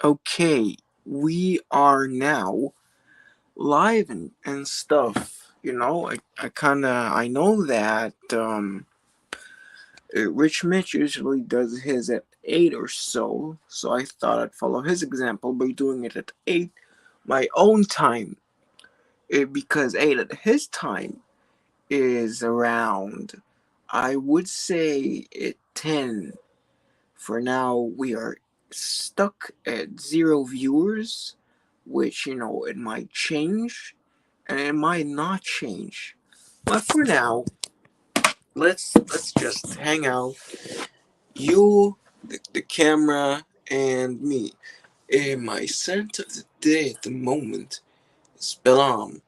Okay, we are now live and stuff. I know that Rich Mitch usually does his at 8 or so I thought I'd follow his example by doing it at 8 my own time. Because 8 at his time is around, I would say, at 10. For now, we are stuck at 0 viewers, which, it might change and it might not change. But for now, let's just hang out. You, the camera, and me. My scent of the day at the moment is Belam,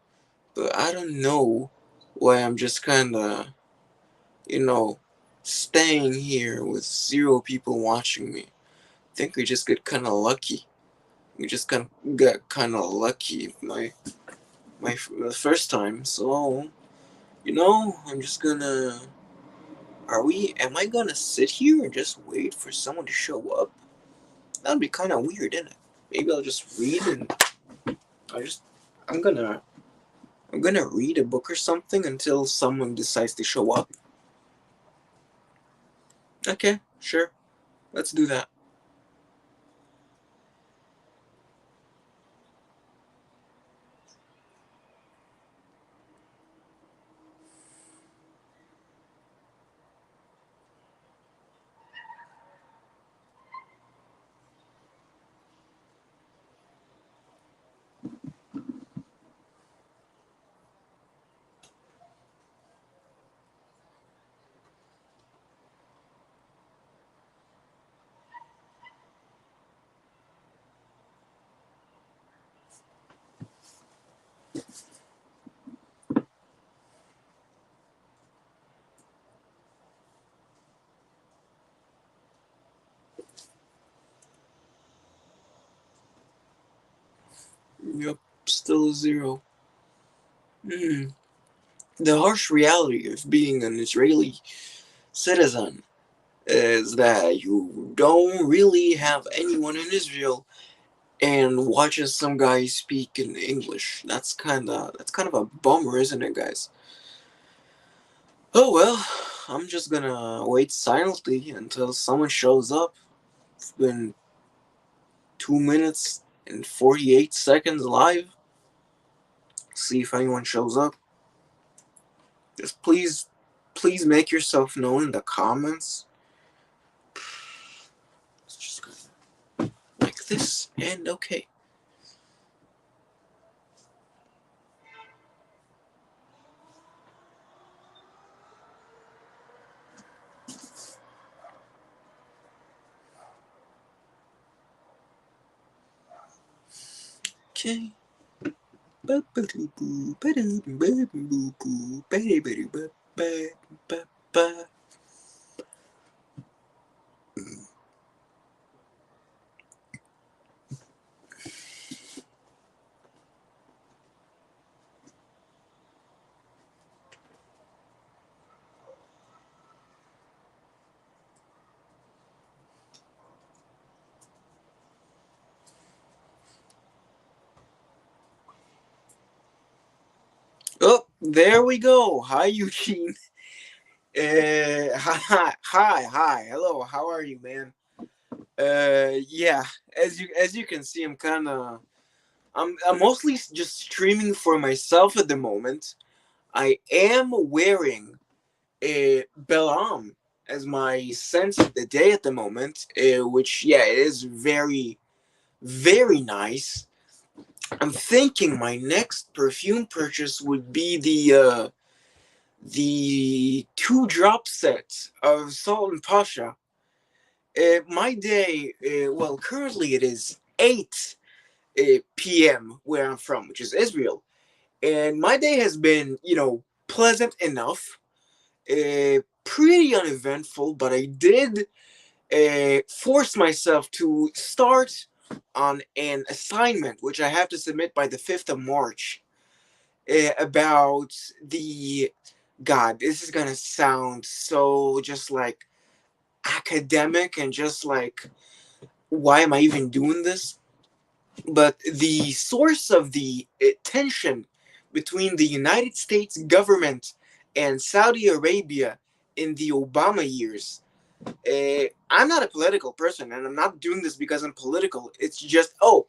but I don't know why I'm just kinda, you know, staying here with 0 people watching me. I think we just get kinda lucky. We just got kind of lucky my first time. So I'm just gonna. Are we? Am I gonna sit here and just wait for someone to show up? That'd be kind of weird, isn't it? Maybe I'll just read and I just I'm gonna I'm gonna read a book or something until someone decides to show up. Okay, sure. Let's do that. Yep, still a 0. Hmm. The harsh reality of being an Israeli citizen is that you don't really have anyone in Israel and watches some guy speak in English. That's kind of a bummer, isn't it, guys? Oh well, I'm just gonna wait silently until someone shows up. It's been 2 minutes and 48 seconds live. See if anyone shows up. Just please make yourself known in the comments. It's just like this and okay. Okay. Oh, there we go. Hi, Eugene. Hi. Hello. How are you, man? Yeah. As you can see, I'm mostly just streaming for myself at the moment. I am wearing a Belam as my sense of the day at the moment, which yeah, it is very very nice. I'm thinking my next perfume purchase would be the 2 drop set of Salt and Pasha. My day, well, currently it is 8 p.m. where I'm from, which is Israel, and my day has been, pleasant enough, pretty uneventful, but I did force myself to start on an assignment which I have to submit by the 5th of March about the God, this is gonna sound so just like academic and just like, why am I even doing this? But the source of the tension between the United States government and Saudi Arabia in the Obama years. I'm not a political person, and I'm not doing this because I'm political. It's just so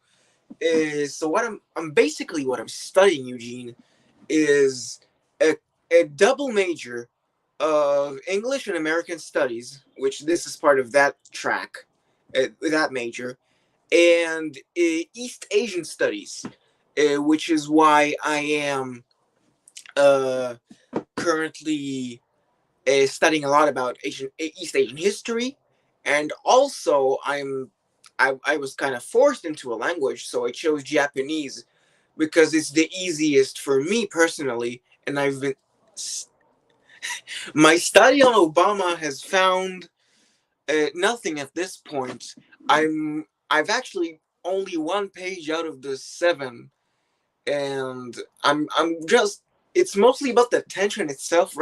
I'm basically what I'm studying, Eugene, is a a double major of English and American Studies, which this is part of that track, that major, and East Asian Studies, which is why I am uh, currently studying a lot about East Asian history, and also I was kind of forced into a language, so I chose Japanese because it's the easiest for me personally, and my study on Obama has found nothing at this point. I've actually only one page out of the seven, and I'm just it's mostly about the tension itself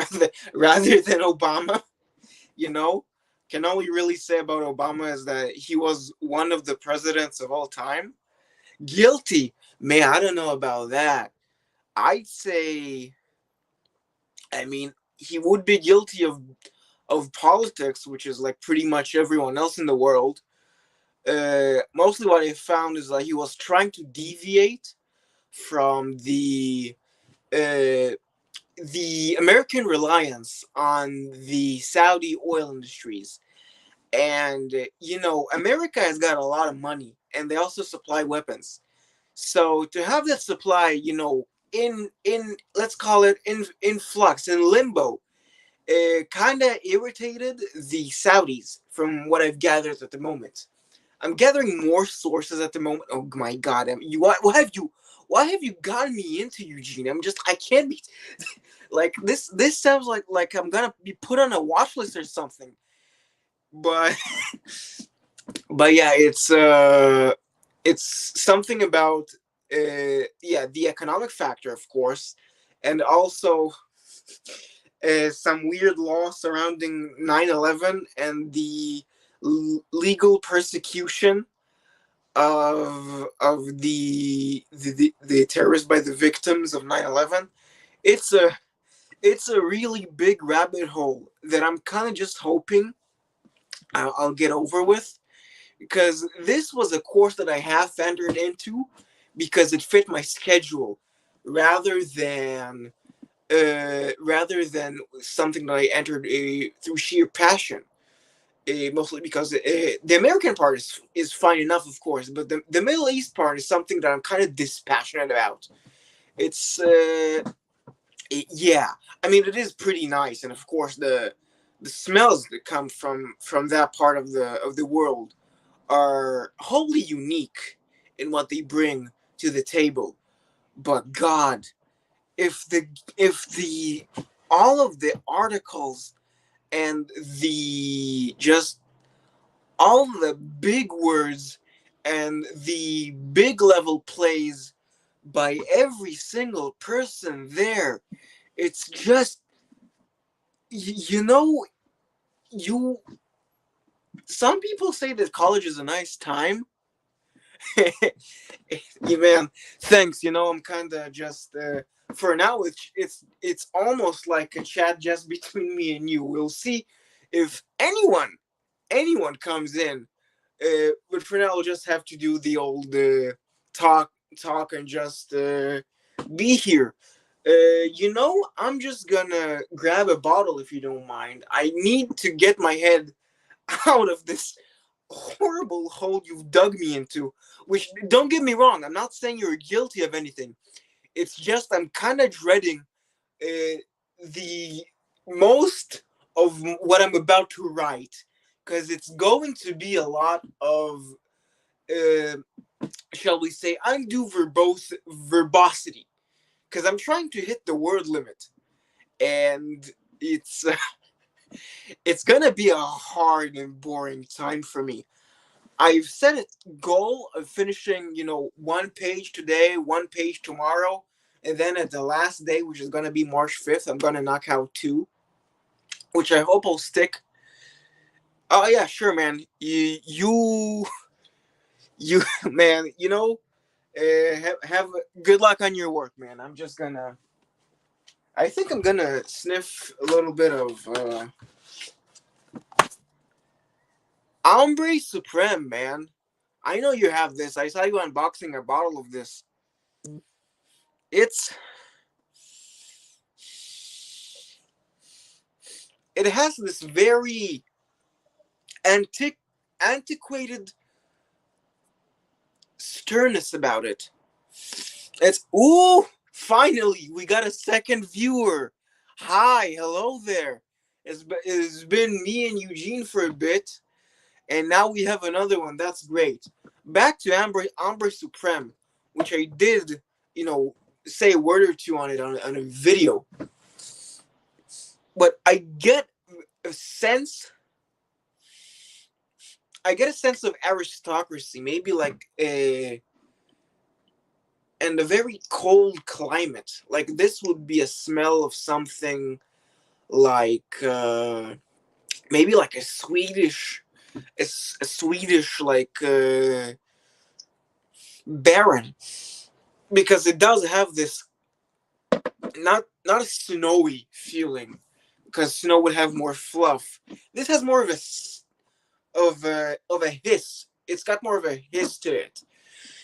rather than Obama. You know, can all we really say about Obama is that he was one of the presidents of all time. Guilty, man. I don't know about that. I'd say, I mean, he would be guilty of politics, which is like pretty much everyone else in the world. Mostly what I found is that he was trying to deviate from uh, the American reliance on the Saudi oil industries. And America has got a lot of money, and they also supply weapons. So to have that supply, in let's call it in flux, in limbo, it kind of irritated the Saudis, from what I've gathered at the moment. I'm gathering more sources at the moment. Oh my god! What have you gotten me into, Eugene? I can't be like this. This sounds like I'm gonna be put on a watch list or something. But but yeah, it's something about yeah, the economic factor, of course, and also some weird law surrounding 9/11 and the legal persecution of the terrorists by the victims of 9/11. It's a it's a really big rabbit hole that I'm kind of just hoping I'll get over with, because this was a course that I half entered into because it fit my schedule rather than rather than something that I entered through sheer passion. Mostly because the American part is fine enough, of course, but the Middle East part is something that I'm kind of dispassionate about. It's yeah, I mean it is pretty nice, and of course the smells that come from that part of the world are wholly unique in what they bring to the table. But God, if the all of the articles and the just all the big words and the big level plays by every single person there, it's just you know you some people say that college is a nice time. Yeah, man, thanks. I'm kind of just for now. It's almost like a chat just between me and you. We'll see if anyone comes in. But for now, we'll just have to do the old talk talk and just be here. I'm just gonna grab a bottle if you don't mind. I need to get my head out of this horrible hole you've dug me into. Which, don't get me wrong, I'm not saying you're guilty of anything. It's just I'm kind of dreading the most of what I'm about to write, because it's going to be a lot of, uh, shall we say, undue verbosity. Because I'm trying to hit the word limit, and it's it's gonna be a hard and boring time for me. I've set a goal of finishing, one page today, one page tomorrow, and then at the last day, which is gonna be March 5th, I'm gonna knock out two, which I hope will stick. Oh yeah, sure, man. You man. Have good luck on your work, man. I think I'm gonna sniff a little bit of Ombre Supreme, man. I know you have this. I saw you unboxing a bottle of this. It's it has this very antiquated sternness about it. It's ooh, finally we got a second viewer. Hi, hello there. It's been me and Eugene for a bit, and now we have another one. That's great. Back to Amber Supreme, which I did, you know, say a word or two on it on a video. But a sense I get a sense of aristocracy, maybe like a and a very cold climate. Like this would be a smell of something like maybe like a Swedish like baron, because it does have this not a snowy feeling, because snow would have more fluff. This has more of a hiss. It's got more of a hiss to it.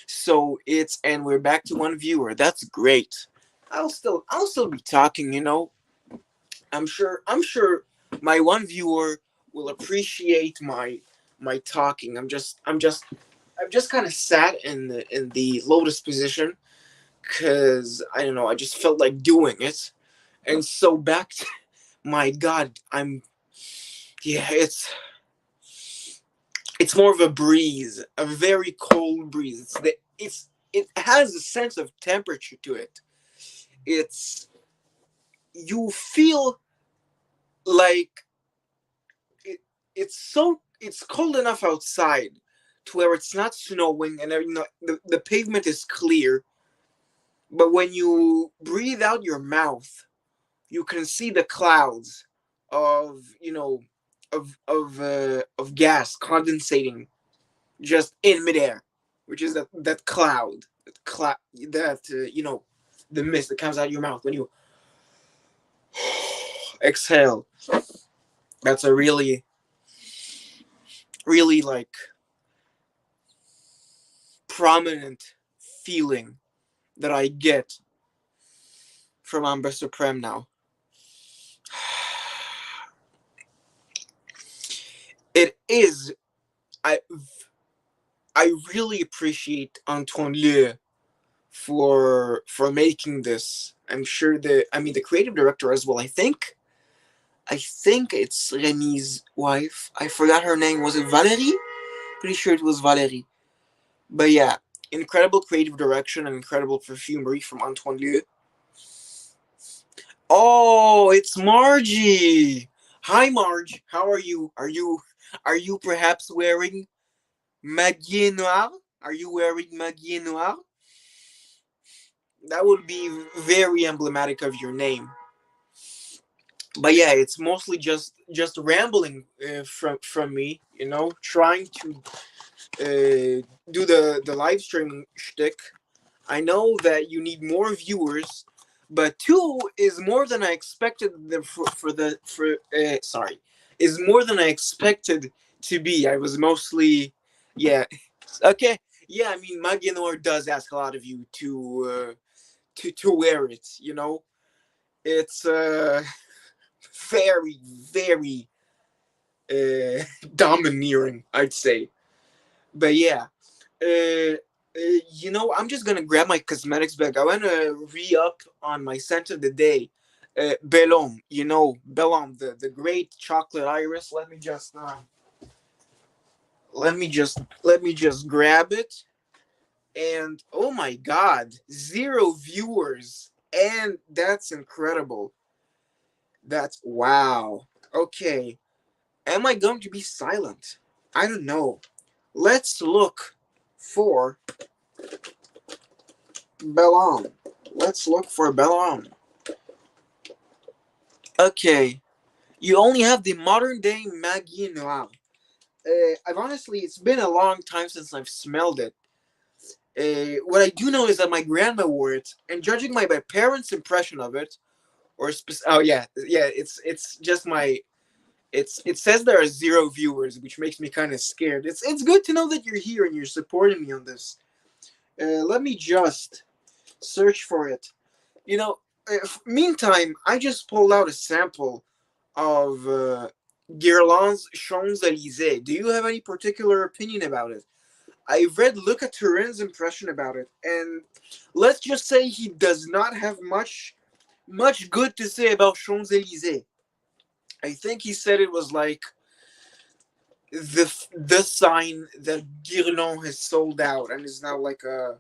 So and we're back to one viewer. That's great. I'll still be talking, you know. I'm sure my one viewer will appreciate my talking. I'm just kind of sat in the lotus position, cuz I don't know, I just felt like doing it. And so back to, my god, yeah, it's more of a breeze, a very cold breeze. It has a sense of temperature to it. It's You feel like it, it's cold enough outside to where it's not snowing, and you know the pavement is clear, but when you breathe out your mouth you can see the clouds of of gas condensating just in midair, which is that cloud, the mist that comes out of your mouth when you exhale. That's a really, really like prominent feeling that I get from Amber Supreme now. It is. I I really appreciate Antoine Lieu for making this. I'm sure the creative director as well. I think it's Remy's wife. I forgot her name. Was it Valerie? Pretty sure it was Valerie. But yeah, incredible creative direction and incredible perfumery from Antoine Lieu. Oh, it's Margie. Hi, Marge. How are you? Are you perhaps wearing Magie Noir? Are you wearing Magie Noir? That would be very emblematic of your name. But yeah, it's mostly just rambling from me, trying to do the live streaming shtick. I know that you need more viewers, but two is more than I expected. Is more than I expected to be. I was mostly, yeah, okay, yeah. I mean, Maginor does ask a lot of you to wear it. It's very very domineering, I'd say. But yeah, uh, I'm just gonna grab my cosmetics bag. I wanna re-up on my scent of the day. Bellum, Bellum, the great chocolate iris. Let me just grab it. And oh my god, 0 viewers. And that's incredible. That's wow. Okay. Am I going to be silent? I don't know. Let's look for Bellum. Let's look for Bellum. Okay. You only have the modern day Maggie Noir. It's been a long time since I've smelled it. What I do know is that my grandma wore it, and judging by my parents' impression of it, oh yeah, yeah, it's just my it says there are 0 viewers, which makes me kind of scared. It's good to know that you're here and you're supporting me on this. Let me just search for it. You know, meantime, I just pulled out a sample of Guerlain's Champs Elysees. Do you have any particular opinion about it? I've read Luca Turin's impression about it, and let's just say he does not have much good to say about Champs Elysees. I think he said it was like the sign that Guerlain has sold out and is now like a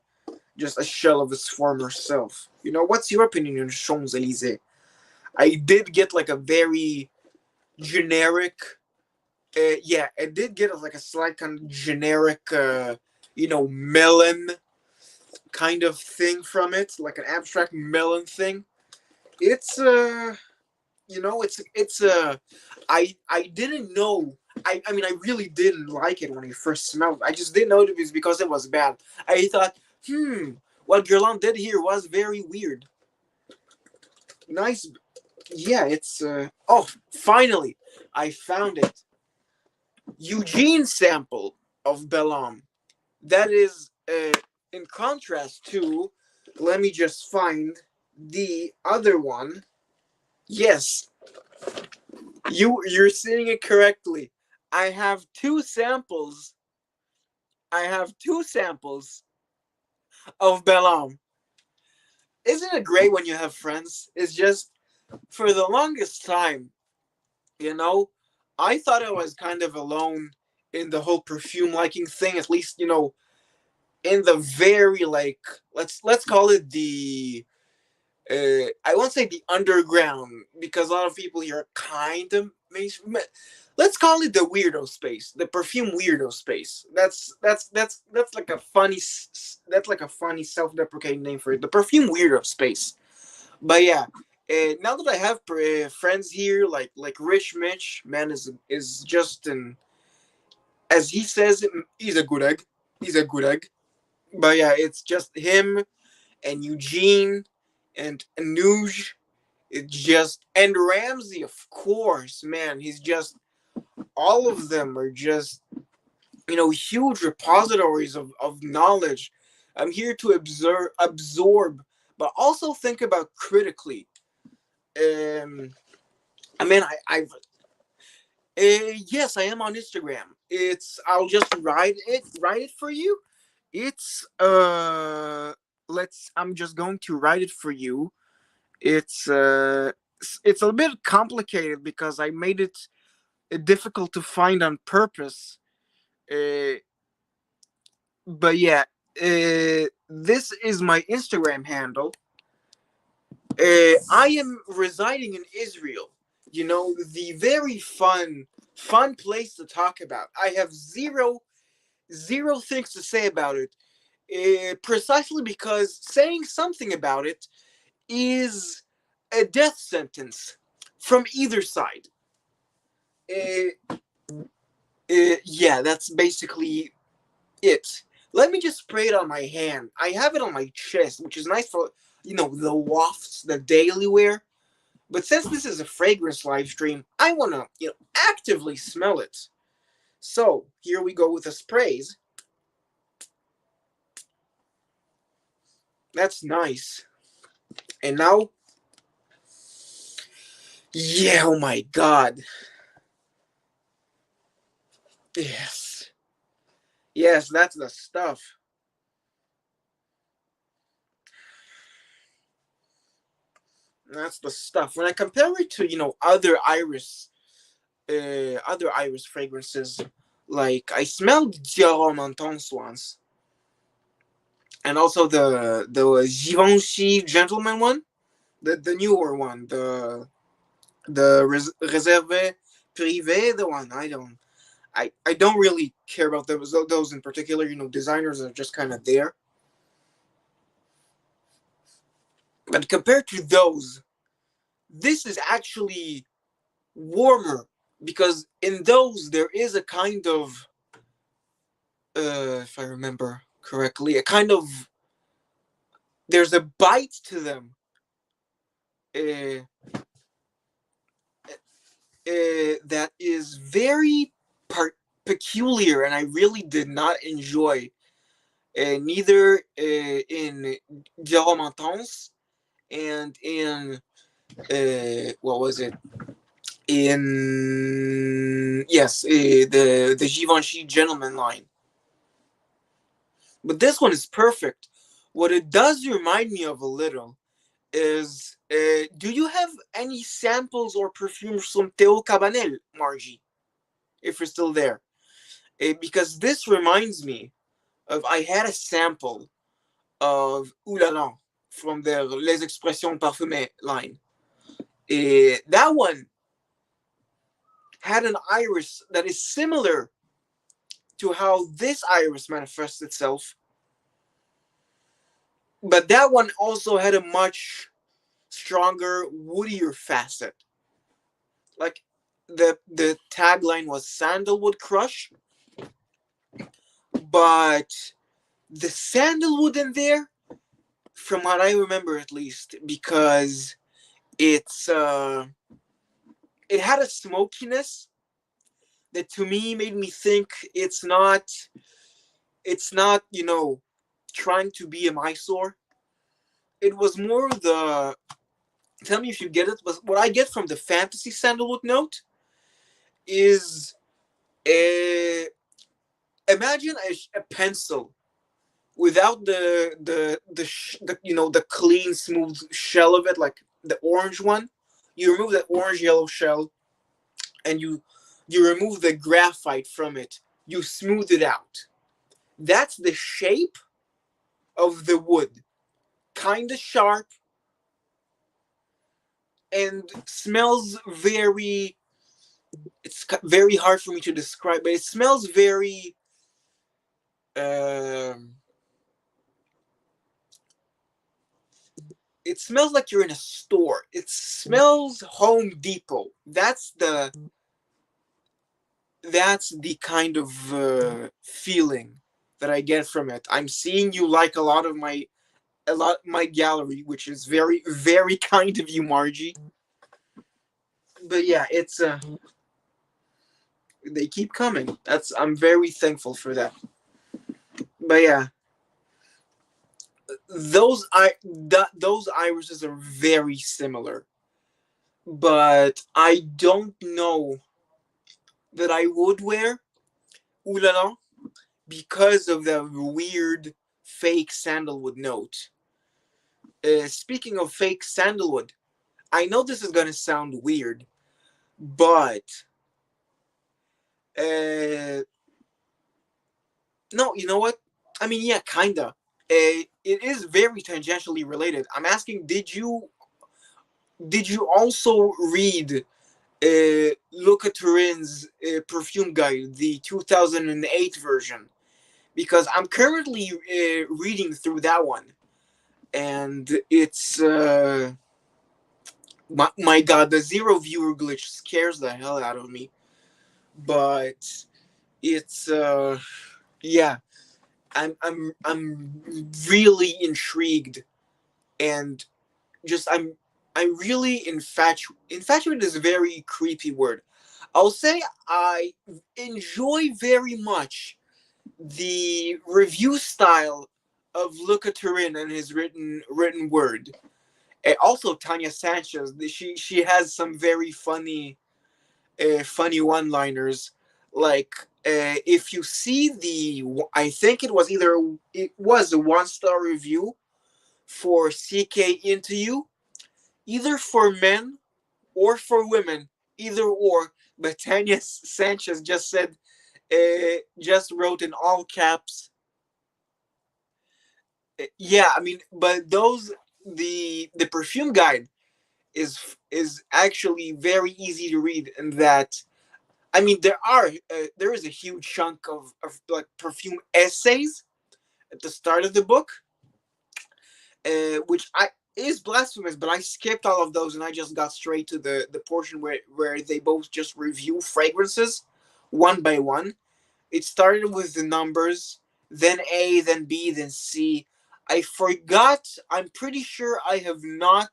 just a shell of his former self. You know, what's your opinion on Champs Elysees? I did get like a very generic, yeah, I did get like a slight kind of generic, melon kind of thing from it, like an abstract melon thing. It's I didn't know. I mean, I really didn't like it when I first smelled it. I just didn't know it was because it was bad. I thought, what Guerlain did here was very weird. Nice. Yeah, it's oh, finally I found it. Eugene sample of Belhomme. That is in contrast to, let me just find the other one. Yes, you're seeing it correctly. I have two samples. I have two samples of Belhomme. Isn't it great when you have friends? It's just for the longest time, you know, I thought I was kind of alone in the whole perfume liking thing. At least, in the very like let's call it the I won't say the underground because a lot of people here are kind of mainstream. Let's call it the weirdo space, the perfume weirdo space. That's like a funny self-deprecating name for it, the perfume weirdo space. But yeah, now that I have friends here, like Rich Mitch, man is just an, as he says, he's a good egg. He's a good egg. But yeah, it's just him and Eugene and Anuj. It just, and Ramsey, of course, man. He's just, all of them are just, huge repositories of knowledge. I'm here to absorb, but also think about critically. I mean, yes, I am on Instagram. I'll just write it for you. It's I'm just going to write it for you. It's it's a bit complicated because I made it difficult to find on purpose. Uh, but yeah, this is my Instagram handle. I am residing in Israel. The very fun place to talk about. I have zero things to say about it, precisely because saying something about it is a death sentence from either side. Uh, yeah, that's basically it. Let me just spray it on my hand. I have it on my chest, which is nice for the wafts, the daily wear. But since this is a fragrance live stream, I want to actively smell it. So here we go with the sprays. That's nice. And now, yeah, oh my god. Yes. Yes, that's the stuff. That's the stuff. When I compare it to, other iris fragrances, like I smelled Dior Montons once, and also the Givenchy Gentleman one, the newer one, the Réservé Privé, the one I don't really care about those in particular. Designers are just kind of there. But compared to those, this is actually warmer because in those there is a kind of, if I remember, correctly. A kind of, there's a bite to them. Uh, that is very peculiar, and I really did not enjoy. Neither in Jérôme Intense and in what was it? In yes, the Givenchy Gentleman line. But this one is perfect. What it does remind me of a little is, do you have any samples or perfumes from Théo Cabanel, Margie? If you're still there, because this reminds me of, I had a sample of Ouh La La from their Les Expressions Parfumées line. That one had an iris that is similar to how this iris manifests itself, but that one also had a much stronger, woodier facet. Like the tagline was Sandalwood Crush, but the sandalwood in there, from what I remember at least, because it's it had a smokiness that to me made me think it's not trying to be a Mysore. It was more the, tell me if you get it, but what I get from the fantasy sandalwood note is a, imagine a pencil without the clean smooth shell of it, like the orange one. You remove that orange yellow shell, and you remove the graphite from it. You smooth it out. That's the shape of the wood, kind of sharp, and smells very, it's very hard for me to describe, but it smells very um it smells like you're in a store. It smells Home Depot. That's the kind of feeling that I get from it. I'm seeing you like a lot my gallery, which is very very kind of you, Margie. But yeah, it's they keep coming. I'm very thankful for that. But yeah, those irises are very similar, but I don't know that I would wear Ooh La La because of the weird fake sandalwood note. Speaking of fake sandalwood, I know this is gonna sound weird, but uh, no, you know what? I mean, yeah, kinda. It is very tangentially related. I'm asking, did you also read Luca Turin's Perfume Guide, the 2008 version? Because I'm currently reading through that one, and it's my god, the zero viewer glitch scares the hell out of me. But it's yeah, I'm really intrigued, and just I'm really infatuated is a very creepy word. I'll say I enjoy very much the review style of Luca Turin and his written word. And also Tanya Sanchez, she has some very funny one-liners. Like if you see I think it was a one-star review for CK Into You, either for men or for women, either or. But Tanya Sanchez just wrote in all caps. Yeah, I mean, but the perfume guide is actually very easy to read, and that, I mean, there is a huge chunk of like perfume essays at the start of the book, which I is blasphemous, but I skipped all of those and I just got straight to the portion where they both just review fragrances one by one. It started with the numbers, then A, then B, then C. I forgot. I'm pretty sure I have not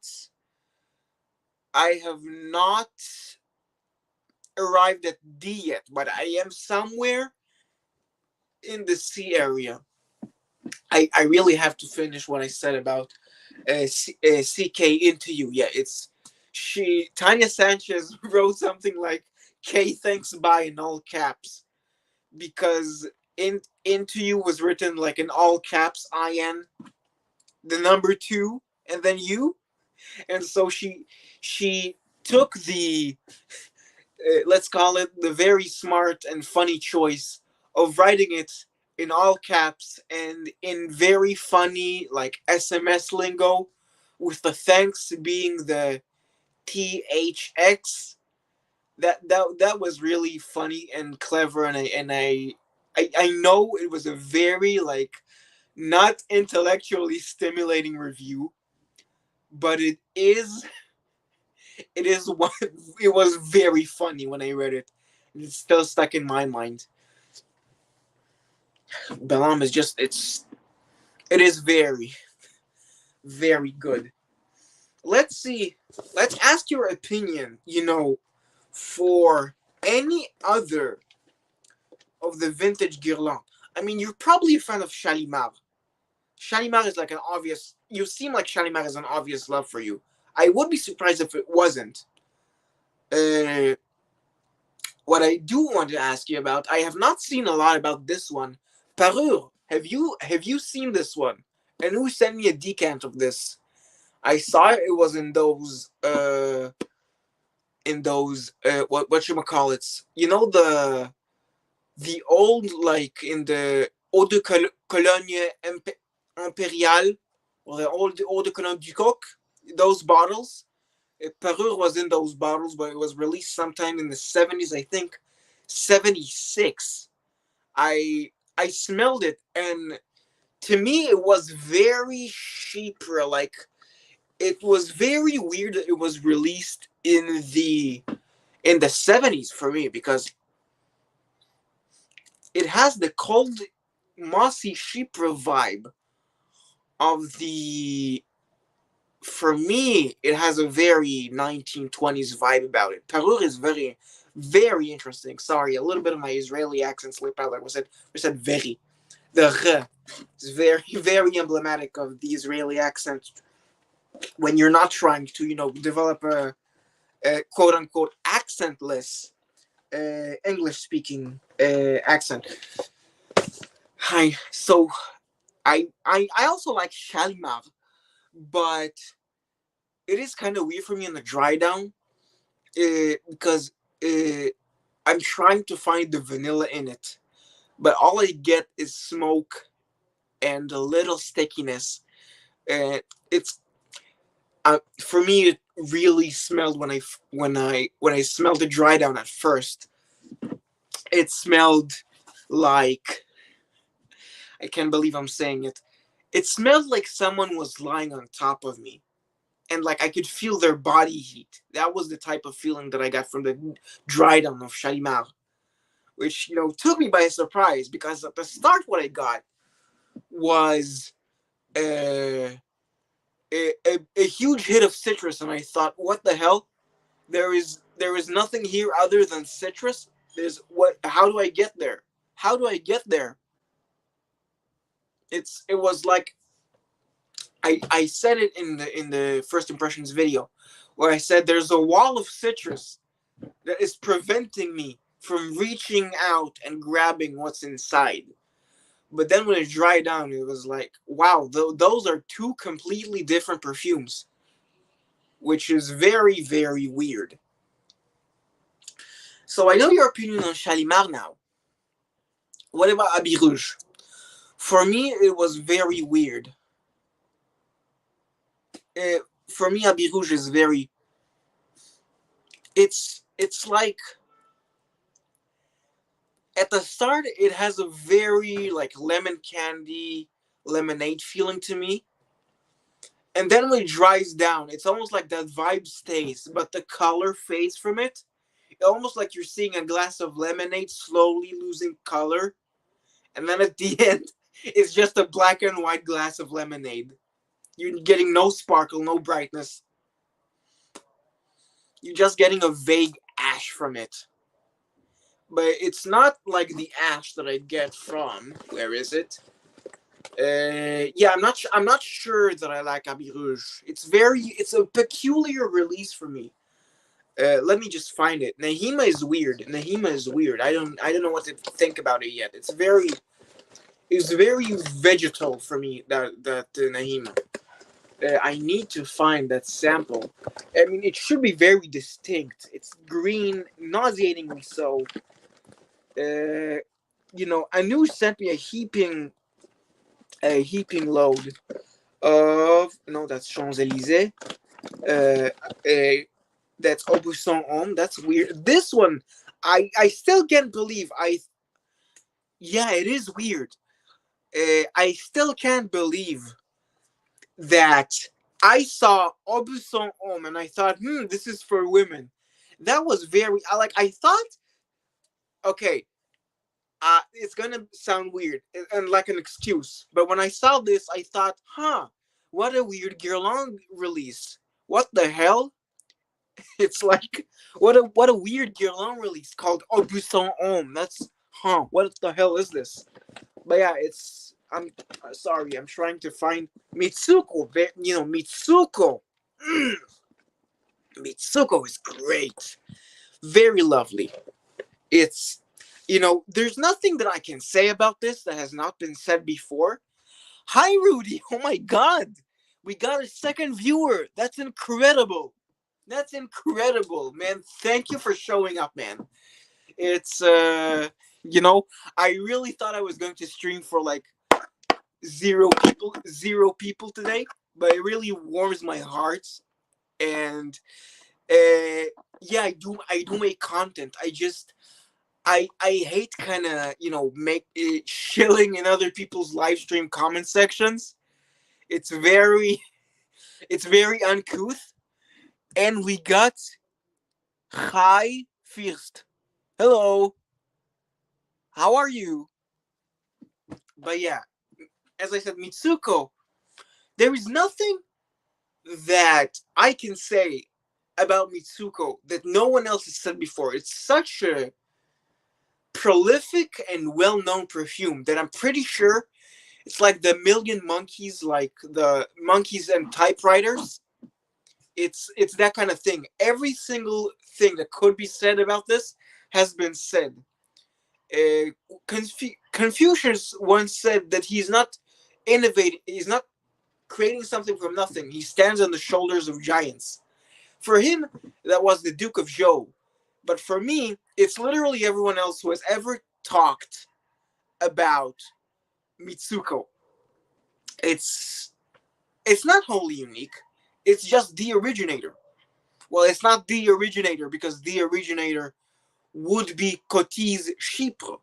arrived at D yet, but I am somewhere in the C area. I really have to finish what I said about CK into you. Yeah, it's she. Tanya Sanchez wrote something like K thanks bye in all caps because into you was written like in all caps IN, the number two, and then you, and so she took the let's call it the very smart and funny choice of writing it in all caps and in very funny like SMS lingo, with the thanks being the THX. That was really funny and clever, and I know it was a very like not intellectually stimulating review, but it is one. It was very funny when I read it. It's still stuck in my mind. Balam is just it is very, very good. Let's see. Let's ask your opinion, for any other of the vintage Guerlain. I mean, you're probably a fan of Shalimar. Shalimar is like an obvious. You seem like Shalimar is an obvious love for you. I would be surprised if it wasn't. Uh, what I do want to ask you about, I have not seen a lot about this one. Parure, have you seen this one? And who sent me a decant of this? I saw it was in those what you call it? You know the old like in the Eau de Cologne Impériale, or the old Eau de Cologne du Coq, those bottles. Parure was in those bottles, but it was released sometime in the 70s, I think, 76. I smelled it, and to me, it was very cheaper. Like it was very weird that it was released in the 70s for me, because it has the cold, mossy Chypre vibe of the. For me, it has a very 1920s vibe about it. Parure is very, very interesting. Sorry, a little bit of my Israeli accent slipped out. Like we said very. The r is very, very emblematic of the Israeli accent when you're not trying to, develop a quote unquote accentless English speaking accent. Hi. So I also like Shalimar, but it is kind of weird for me in the dry down because I'm trying to find the vanilla in it, but all I get is smoke and a little stickiness. It's For me, it really smelled when I smelled the dry down at first. It smelled like, I can't believe I'm saying it. It smelled like someone was lying on top of me, and like I could feel their body heat. That was the type of feeling that I got from the dry down of Shalimar, which took me by surprise, because at the start what I got was a huge hit of citrus, and I thought, what the hell? There is nothing here other than citrus. There's what? How do I get there? How do I get there? It was like I said it in the first impressions video, where I said there's a wall of citrus that is preventing me from reaching out and grabbing what's inside. But then when it dried down, it was like, wow, those are two completely different perfumes, which is very, very weird. So I know your opinion on Shalimar now. What about Habit Rouge? For me, it was very weird. For me, Habit Rouge is very. It's like at the start, it has a very like lemon candy, lemonade feeling to me, and then when it dries down, it's almost like that vibe stays, but the color fades from it. Almost like you're seeing a glass of lemonade slowly losing color, and then at the end, It's just a black and white glass of lemonade. You're getting no sparkle, no brightness. You're just getting a vague ash from it. But it's not like the ash that I get from, where is it? Yeah, I'm not sure that I like Habit Rouge. It's a peculiar release for me. Let me just find it. Nahima is weird. Nahima is weird. I don't know what to think about it yet. It's very vegetal for me. That Nahima. I need to find that sample. I mean, it should be very distinct. It's green, nauseatingly so. Uh, Anu sent me a heaping load of no, that's Champs Elysees. Uh, uh, that's Aubusson Homme. That's weird. This one, I still can't believe. Yeah, it is weird. I still can't believe that I saw Aubusson Homme and I thought, this is for women. That was very. I thought, okay, it's gonna sound weird and like an excuse, but when I saw this, I thought, what a weird Guerlain release. What the hell? It's like what a weird Guerlain release called Aubusson Homme. That's what the hell is this? But yeah, I'm sorry. I'm trying to find Mitsuko. Mitsuko. Mm, Mitsuko is great. Very lovely. It's there's nothing that I can say about this that has not been said before. Hi, Rudy. Oh my God, we got a second viewer. That's incredible. That's incredible, man. Thank you for showing up, man. It's I really thought I was going to stream for like zero people today, but it really warms my heart. And yeah, I do make content. I hate kind of make it chilling in other people's live stream comment sections. It's very it's very uncouth. And we got Hi First. Hello, how are you? But yeah, as I said, Mitsuko, there is nothing that I can say about Mitsuko that no one else has said before. It's such a prolific and well-known perfume that I'm pretty sure it's like the Million Monkeys, like the monkeys and typewriters. It's that kind of thing. Every single thing that could be said about this has been said. Confucius once said that he's not innovating. He's not creating something from nothing. He stands on the shoulders of giants. For him, that was the Duke of Zhou. But for me, it's literally everyone else who has ever talked about Mitsuko. It's it's not wholly unique. It's just the originator. Well, it's not the originator because the originator would be Coty's Chypre.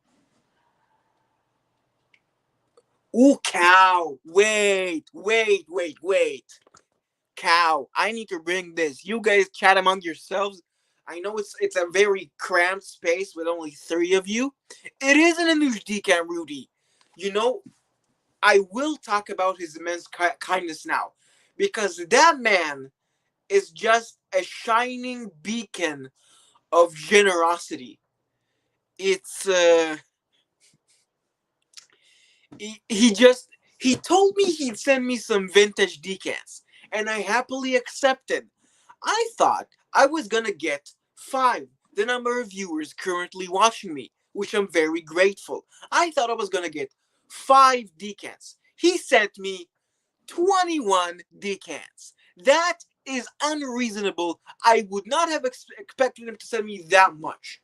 Ooh, cow. Wait. Cow. I need to bring this. You guys chat among yourselves. I know it's a very cramped space with only three of you. It isn't a Nujdikan, Rudy. You know, I will talk about his immense kindness now. Because that man is just a shining beacon of generosity. It's he told me he'd send me some vintage decants, and I happily accepted. I thought I was gonna get five, the number of viewers currently watching me, which I'm very grateful. I thought I was gonna get five decants. He sent me 21 decants. That is unreasonable. I would not have expected him to send me that much.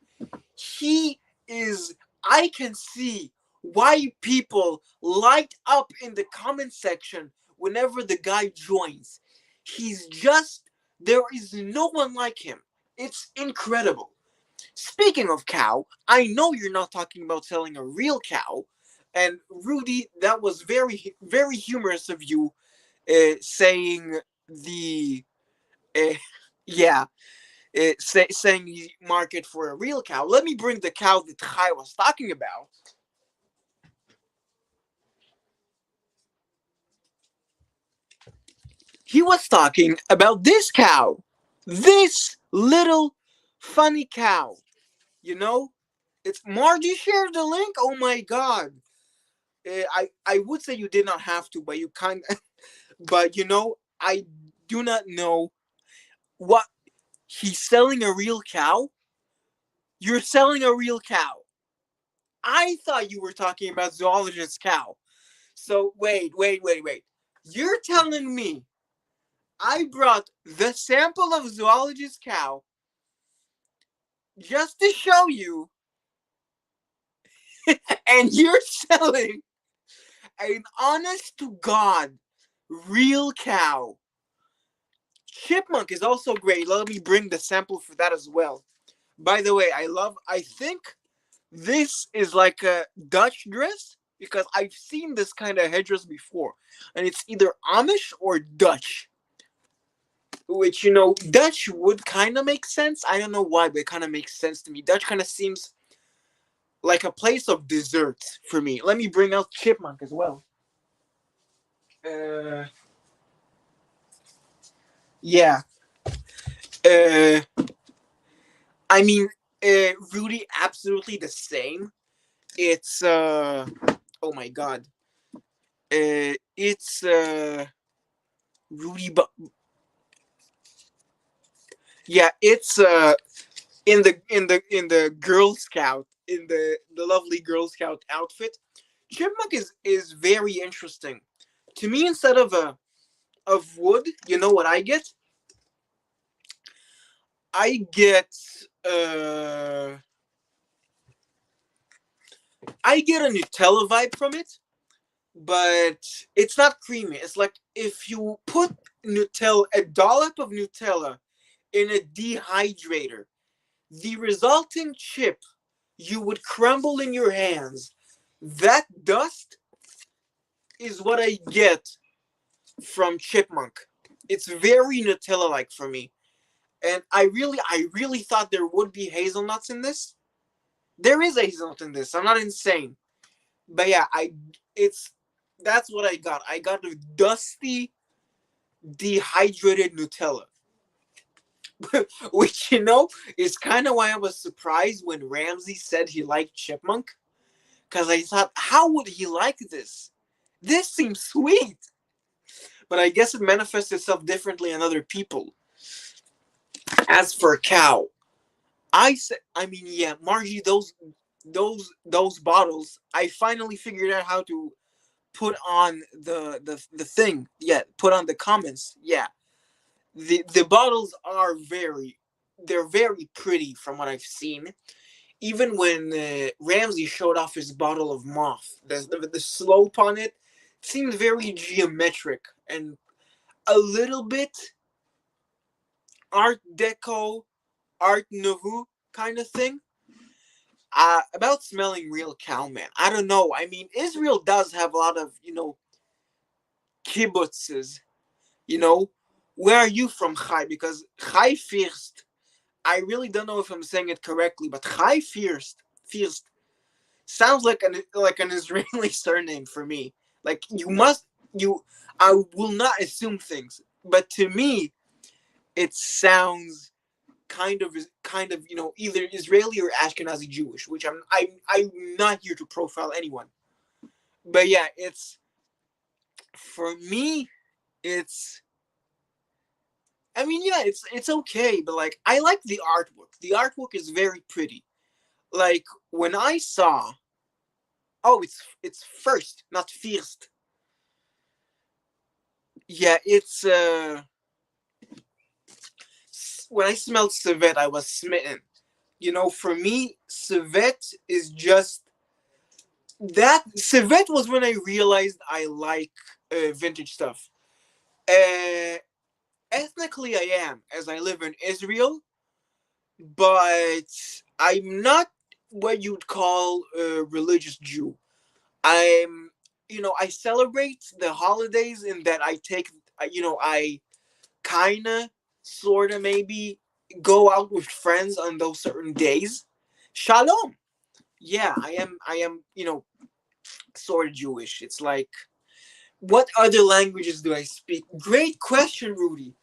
He is. I can see why people light up in the comment section whenever the guy joins. He's just. There is no one like him. It's incredible. Speaking of cow, I know you're not talking about selling a real cow. And Rudy, that was very, very humorous of you saying the. Uh, yeah, saying you market for a real cow. Let me bring the cow that Chai was talking about. He was talking about this cow. This little funny cow. You know? It's Margie shared the link. Oh my god. I would say you did not have to, but you kind of, but I do not know what he's selling a real cow. You're selling a real cow. I thought you were talking about zoologist cow. So wait. You're telling me I brought the sample of zoologist cow just to show you, and you're selling an honest to God real cow. Chipmunk is also great. Let me bring the sample for that as well. By the way, I think this is like a Dutch dress because I've seen this kind of headdress before. And it's either Amish or Dutch. Which, Dutch would kind of make sense. I don't know why, but it kind of makes sense to me. Dutch kind of seems like a place of desserts for me. Let me bring out Chipmunk as well. Uh, yeah. Uh, I mean, Rudy, absolutely the same. It's oh my god. It's Rudy, but yeah, it's in the Girl Scout, in the lovely Girl Scout outfit. Chipmunk is very interesting to me. Instead of wood, you know what I get? I get uh I get a Nutella vibe from it, but it's not creamy. It's like if you put a dollop of Nutella in a dehydrator, the resulting chip you would crumble in your hands. That dust is what I get from Chipmunk. It's very Nutella-like for me, and I really thought there would be hazelnuts in this. There is hazelnut in this. I'm not insane, but yeah, it's that's what I got. I got a dusty, dehydrated Nutella, which is kind of why I was surprised when Ramsey said he liked Chipmunk, because I thought, how would he like this? This seems sweet, but I guess it manifests itself differently in other people. As for cow, I mean, yeah, Margie, those bottles. I finally figured out how to put on the thing. Yeah, put on the comments. Yeah, the bottles are they're very pretty from what I've seen. Even when Ramsey showed off his bottle of moth, the slope on it seemed very geometric and a little bit Art Deco, Art Nouveau kind of thing. About smelling real cow, man. I don't know. I mean, Israel does have a lot of, kibbutzes. You know, where are you from, Chai? Because Chai First, I really don't know if I'm saying it correctly, but Chai First sounds like an Israeli surname for me. Like I will not assume things, but to me, it sounds kind of either Israeli or Ashkenazi Jewish, which I'm not here to profile anyone. But yeah, it's for me, it's I mean, yeah, it's okay, but like I like the artwork. The artwork is very pretty. Like when I saw, oh, it's first, not first. Yeah, it's when I smelled civet, I was smitten. For me, civet is just that. Civet was when I realized I like vintage stuff. Uh, Ethnically, I am, as I live in Israel, but I'm not what you'd call a religious Jew. I celebrate the holidays in that I take, I kinda, sorta, maybe go out with friends on those certain days. Shalom. Yeah, I am, sort of Jewish. It's like What other languages do I speak? Great question, Rudy.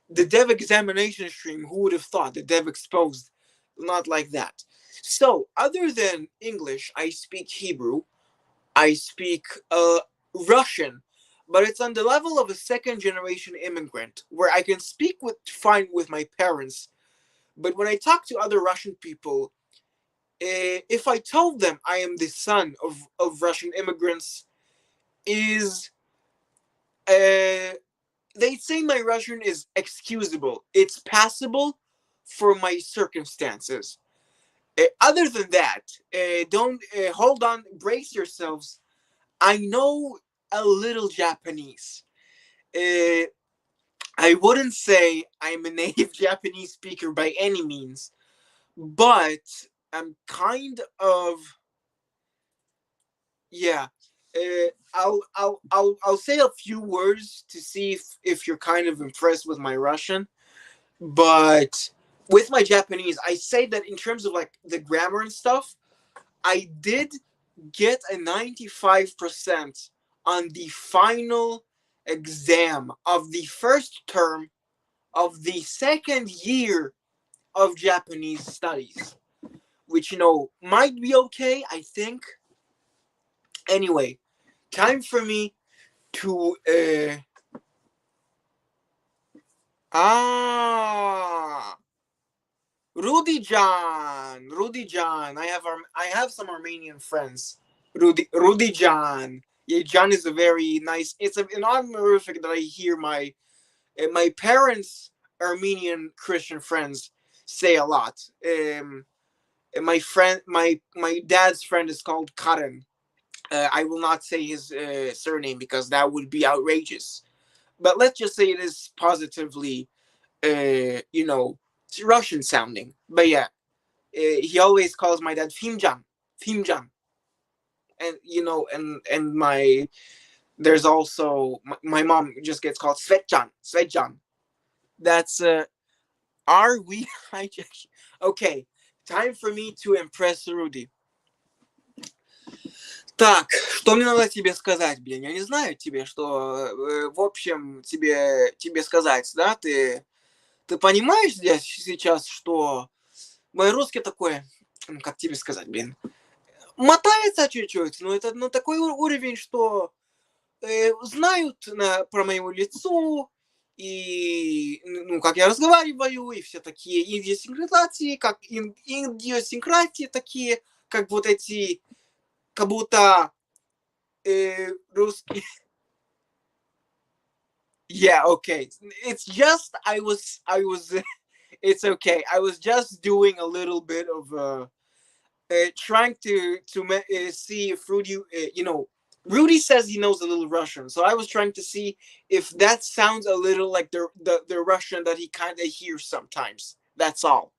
The dev examination stream, who would have thought? The dev exposed. Not like that. So, other than English, I speak Hebrew. I speak Russian, but it's on the level of a second generation immigrant where I can speak with fine with my parents. But when I talk to other Russian people, if I told them I am the son of Russian immigrants, is they'd say my Russian is excusable. It's passable for my circumstances. Other than that, don't hold on, brace yourselves. I know a little Japanese. Uh, I wouldn't say I'm a native Japanese speaker by any means, but I'm kind of, yeah. I'll say a few words to see if you're kind of impressed with my Russian. But with my Japanese, I say that in terms of like the grammar and stuff, I did get a 95% on the final exam of the first term of the second year of Japanese studies, which, might be okay, I think. Anyway, time for me to. Ah! Rudy Jan. I have some Armenian friends. Rudy Jan. Yeah, Jan is a very nice. It's an honorific that I hear my parents' Armenian Christian friends say a lot. My dad's friend is called Karen. I will not say his surname because that would be outrageous. But let's just say it is positively, Russian sounding. But yeah, he always calls my dad Fimjan, Fimjan, and my there's also my mom just gets called Svetjan, Svetjan. That's are we hijacking? Okay, time for me to impress Rudy. Так, что мне надо тебе сказать, блин? Я не знаю тебе, что, в общем, тебе сказать, да? Ты понимаешь здесь сейчас, что мой русский такой, как тебе сказать, блин, мотается чуть-чуть, но это такой уровень, что знают про мое лицо, и, как я разговариваю, и все такие идиосинкратии, как идиосинкратии такие, как вот эти, как будто русские. Yeah, okay. It's just I was it's okay. I was just doing a little bit of trying to see if Rudy, Rudy says he knows a little Russian, so I was trying to see if that sounds a little like the Russian that he kind of hears sometimes. That's all.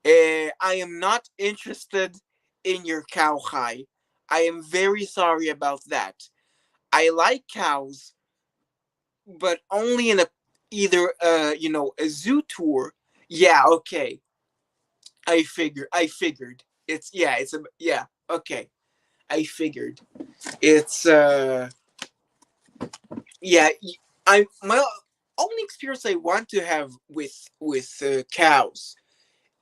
I am not interested in your cow high. I am very sorry about that. I like cows, but only in either a zoo tour. Yeah, okay. I figured. Yeah, okay. I figured. It's yeah, I my only experience I want to have with cows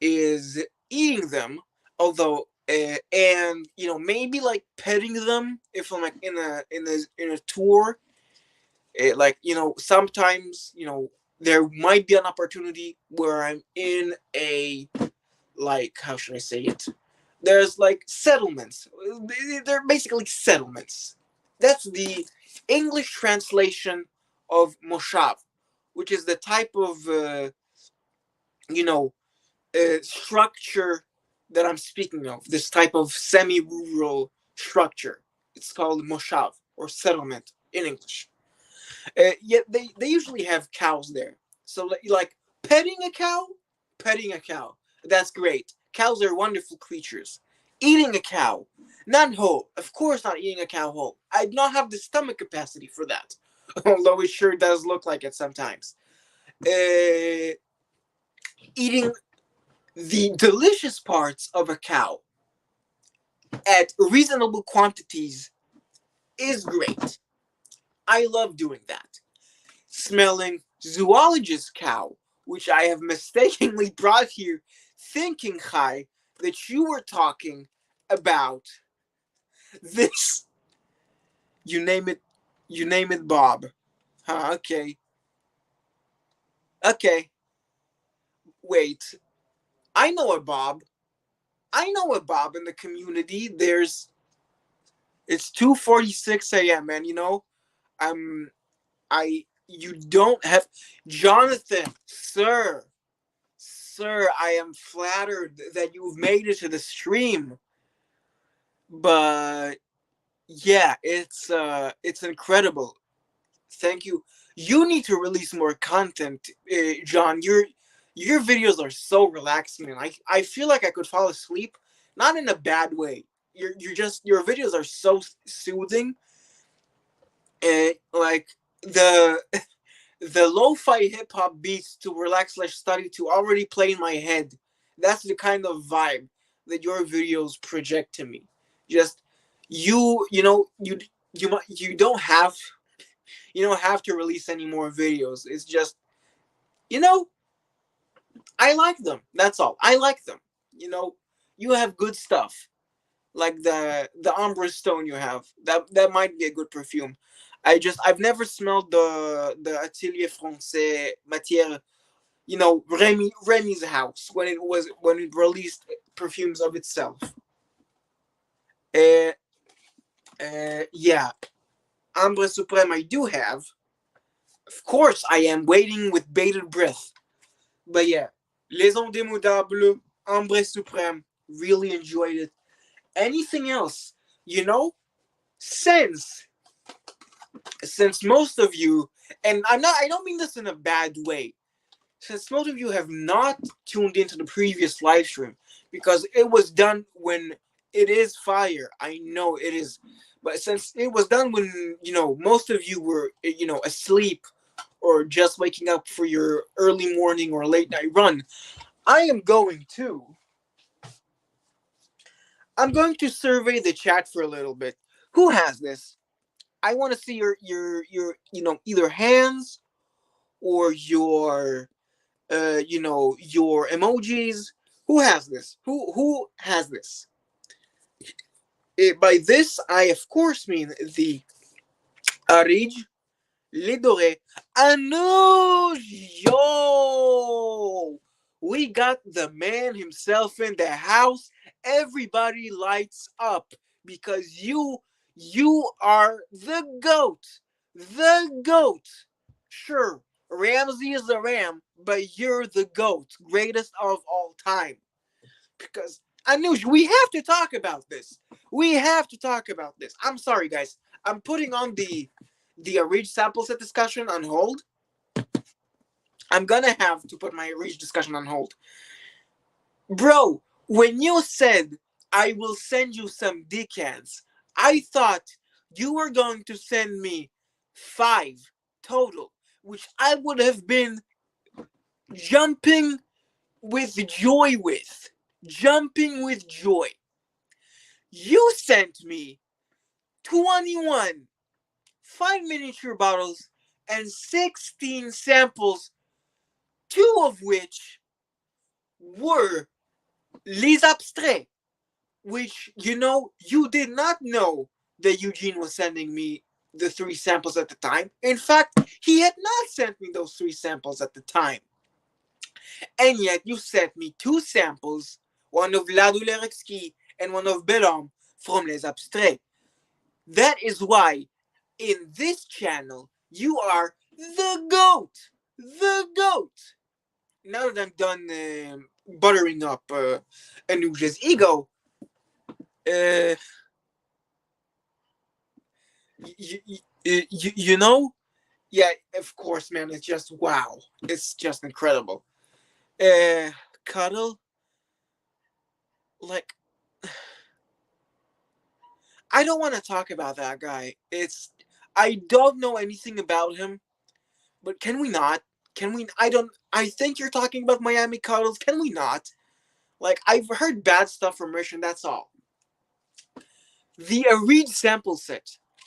is eating them, although and maybe like petting them if I'm like in a tour. Like sometimes there might be an opportunity where I'm in a, like, how should I say it? There's like settlements. They're basically settlements. That's the English translation of moshav, which is the type of you know structure that I'm speaking of. This type of semi-rural structure. It's called moshav or settlement in English. Yet they usually have cows there. So like petting a cow. That's great. Cows are wonderful creatures. Eating a cow, not whole. Of course, not eating a cow whole. I do not have the stomach capacity for that. Although it sure does look like it sometimes. Eating the delicious parts of a cow at reasonable quantities is great. I love doing that. Smelling zoologist cow, which I have mistakenly brought here, thinking, Kai, that you were talking about this. You name it. You name it, Bob. Huh? Okay. Okay. Wait. I know a Bob. I know a Bob in the community. It's 2:46 a.m. and I'm you don't have Jonathan, sir, I am flattered that you've made it to the stream. But yeah, it's incredible. Thank you. You need to release more content, John. Your videos are so relaxing, and I feel like I could fall asleep, not in a bad way. Your videos are so soothing, and like the the lo-fi hip hop beats to relax slash study to already play in my head. That's the kind of vibe that your videos project to me. Just you don't have to release any more videos. It's just you know I like them. That's all. I like them. You have good stuff like the Ombre Stone you have. That might be a good perfume. I've never smelled the Atelier Français Matière. Remy's house when it released perfumes of itself. Uh, yeah, Ambre Supreme I do have. Of course, I am waiting with bated breath. But yeah, Les Indémodables, Ambre Supreme, really enjoyed it. Anything else, you know, since most of you, and I don't mean this in a bad way, since most of you have not tuned into the previous live stream, because it was done when it is fire, I know it is, but since it was done when, most of you were, asleep or just waking up for your early morning or late night run, I'm going to survey the chat for a little bit. Who has this? I want to see your either hands or your emojis. Who has this? Who has this? By this, I of course mean the Arij Lidore Anuj. Yo, we got the man himself in the house. Everybody lights up because you are the goat, the goat. Sure, Ramsey is the Ram, but you're the GOAT, greatest of all time. Because Anush, we have to talk about this. We have to talk about this. I'm sorry, guys. I'm putting on the Ridge sample set discussion on hold. I'm gonna have to put my Ridge discussion on hold. Bro, when you said I will send you some decants, I thought you were going to send me 5 total, which I would have been jumping with joy with. Jumping with joy. You sent me 21 5 miniature bottles and 16 samples, 2 of which were Les Abstraits, which, you did not know that Eugene was sending me the 3 samples at the time. In fact, he had not sent me those 3 samples at the time. And yet you sent me 2 samples, one of Ladoulerexki and one of Belhomme from Les Abstraits. That is why in this channel you are the GOAT. The GOAT. Now that I'm done buttering up Anuj's ego, uh, you know, yeah, of course, man. It's just wow. It's just incredible. Cuddle, like, I don't want to talk about that guy. I don't know anything about him, but can we not? Can we? I think you're talking about Miami Cuddles. Can we not? Like, I've heard bad stuff from Rich, and that's all. The Reed sample set.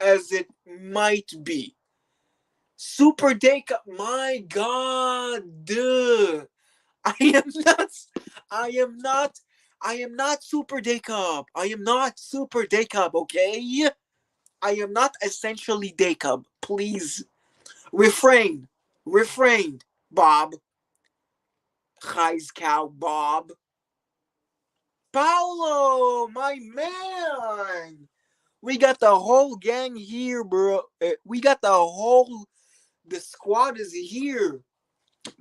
as it might be. Super day cup, my god, duh. I am not, I am not, I am not Super Day Cup. I am not Super Day Cup, okay? I am not essentially Day Cup. Please, refrain, refrain, Bob. Highs cow, Bob. Paulo, my man. We got the whole gang here, bro. We got the squad is here.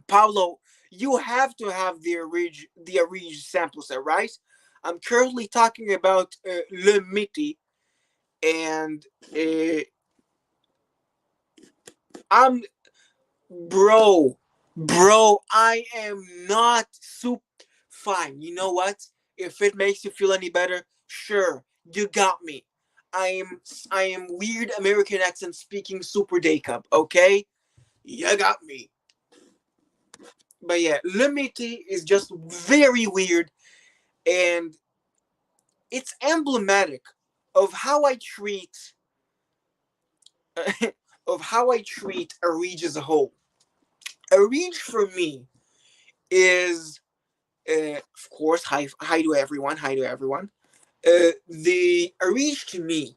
Paulo, you have to have the Arige sample set, right? I'm currently talking about Le Miti, and uh, I'm bro, I am not soup. Fine, you know what? If it makes you feel any better, sure, you got me. I am weird American accent speaking Super Day Cup, okay? You got me. But yeah, Le Miti is just very weird, and it's emblematic of how I treat of how I treat a Arige as a whole. A Arige for me is, of course, hi to everyone, hi to everyone. The Arige to me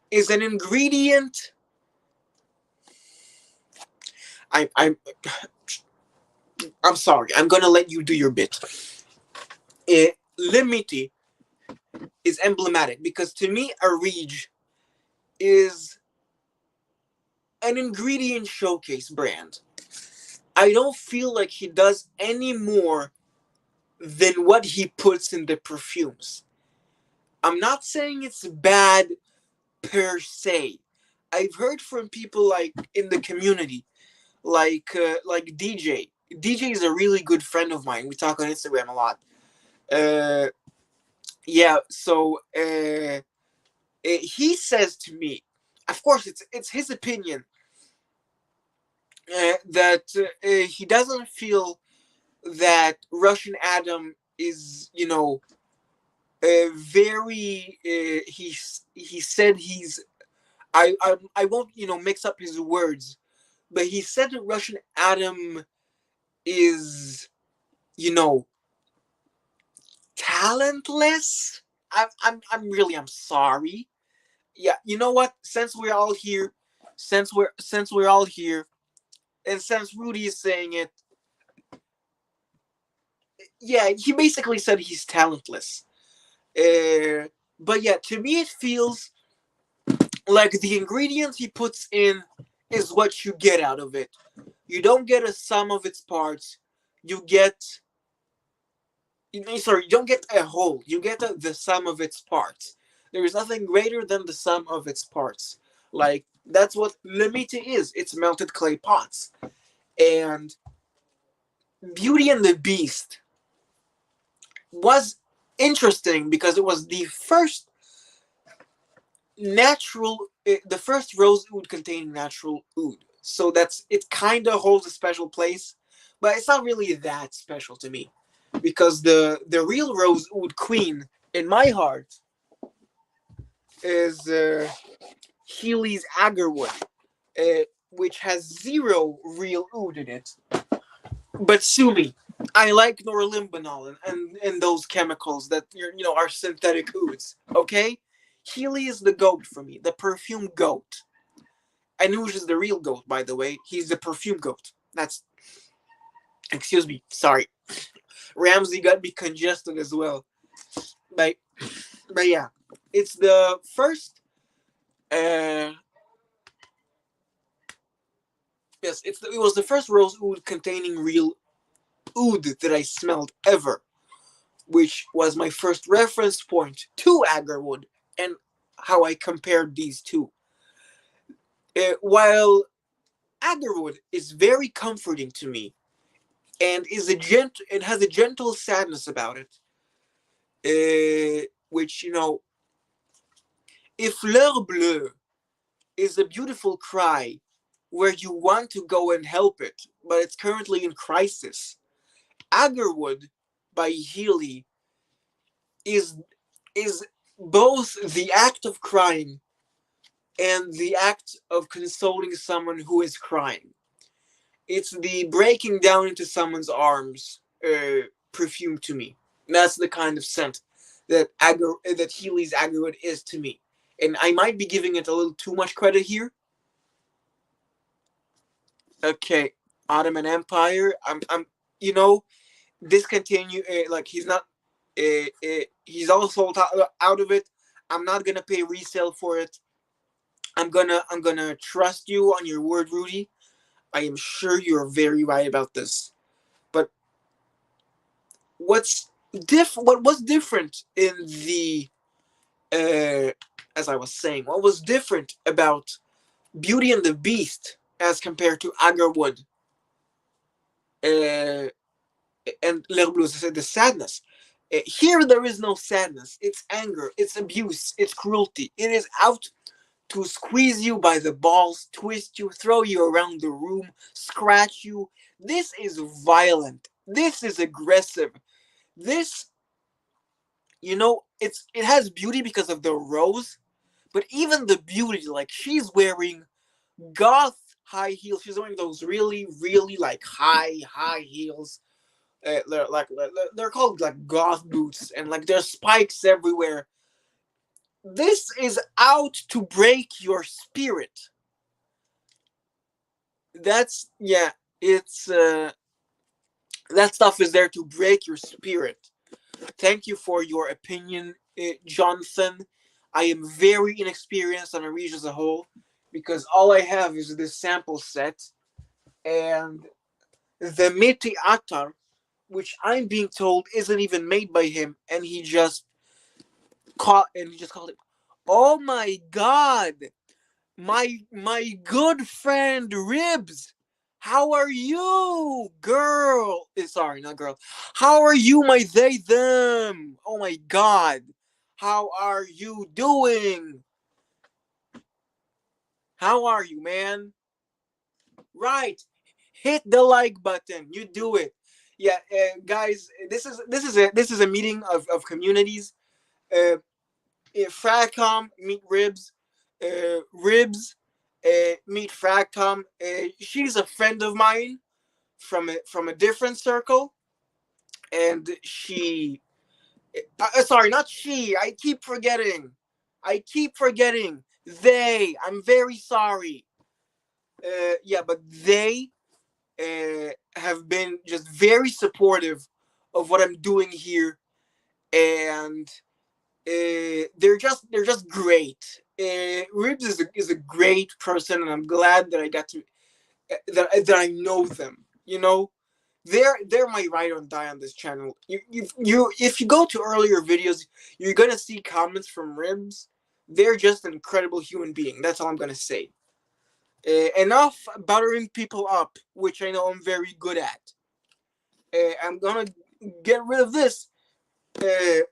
is an ingredient. I'm I'm sorry. I'm gonna let you do your bit. Limiti is emblematic because to me, Arige is an ingredient showcase brand. I don't feel like he does any more than what he puts in the perfumes. I'm not saying it's bad per se. I've heard from people like in the community, like DJ. DJ is a really good friend of mine. We talk on Instagram a lot. Uh, yeah. So he says to me, of course, it's his opinion that he doesn't feel that Russian Adam is, very. He said he's. I won't mix up his words, but he said that Russian Adam is, you know talentless. I'm sorry. Yeah, you know what? Since we're all here, since we're all here, and since Rudy is saying it, yeah, he basically said he's talentless. But yeah, to me it feels like the ingredients he puts in is what you get out of it. You don't get a sum of its parts. You get, sorry, you don't get a whole. You get the sum of its parts. There is nothing greater than the sum of its parts. Like that's what Lemite is. It's melted clay pots. And Beauty and the Beast was interesting because it was the first rose oud containing natural oud. So it kind of holds a special place, but it's not really that special to me because the real rose oud queen in my heart is Healy's Agarwood, which has zero real oud in it. But sue me. I like norlimbanol and those chemicals that are synthetic ouds. Okay, Healy is the goat for me, the perfume goat. Anuj is the real goat, by the way. He's the perfume goat. That's excuse me, sorry. Ramsey got me congested as well. But but yeah, it's the first. Uh, yes, it was the first rose oud containing real oud that I smelled ever, which was my first reference point to Agarwood and how I compared these two. While Agarwood is very comforting to me and it has a gentle sadness about it, which if Fleur Bleue is a beautiful cry where you want to go and help it, but it's currently in crisis, Agarwood by Healy is both the act of crying and the act of consoling someone who is crying. It's the breaking down into someone's arms, perfume to me. That's the kind of scent that Healy's Agarwood is to me. And I might be giving it a little too much credit here. Okay, Ottoman Empire. You know, discontinue. Like he's not. He's all sold out of it. I'm not gonna pay resale for it. I'm gonna trust you on your word, Rudy. I am sure you're very right about this. But what was different in the as I was saying, what was different about Beauty and the Beast as compared to Agarwood uh, and L'Air Bleu, the sadness. Here there is no sadness. It's anger. It's abuse. It's cruelty. It is out to squeeze you by the balls, twist you, throw you around the room, scratch you. This is violent. This is aggressive. This, it has beauty because of the rose, but even the beauty, like she's wearing goth high heels. She's wearing those really, really like high heels. They're called like goth boots, and like there's spikes everywhere. This is out to break your spirit. That's yeah. It's that stuff is there to break your spirit. Thank you for your opinion, Jonathan. I am very inexperienced on Arij as a whole because all I have is this sample set and the Meti Atar, which I'm being told isn't even made by him, and he just called it. Oh my God, my good friend Ribs, how are you, girl? Sorry, not girl. How are you, my they them? Oh my God, how are you doing? How are you, man? Right, hit the like button. You do it. Yeah, guys, this is a meeting of communities. Uh, Fragcom meet Ribs. Ribs meet Fragcom. She's a friend of mine from a different circle, and she. Sorry, not she. I keep forgetting. I keep forgetting. They. I'm very sorry. Yeah, but they have been just very supportive of what I'm doing here, and they're just great. Ribs is a great person, and I'm glad that I got to that I know them. They're my ride or die on this channel. If you go to earlier videos, you're gonna see comments from Ribs. They're just an incredible human being. That's all I'm gonna say. Enough buttering people up, which I know I'm very good at. I'm gonna get rid of this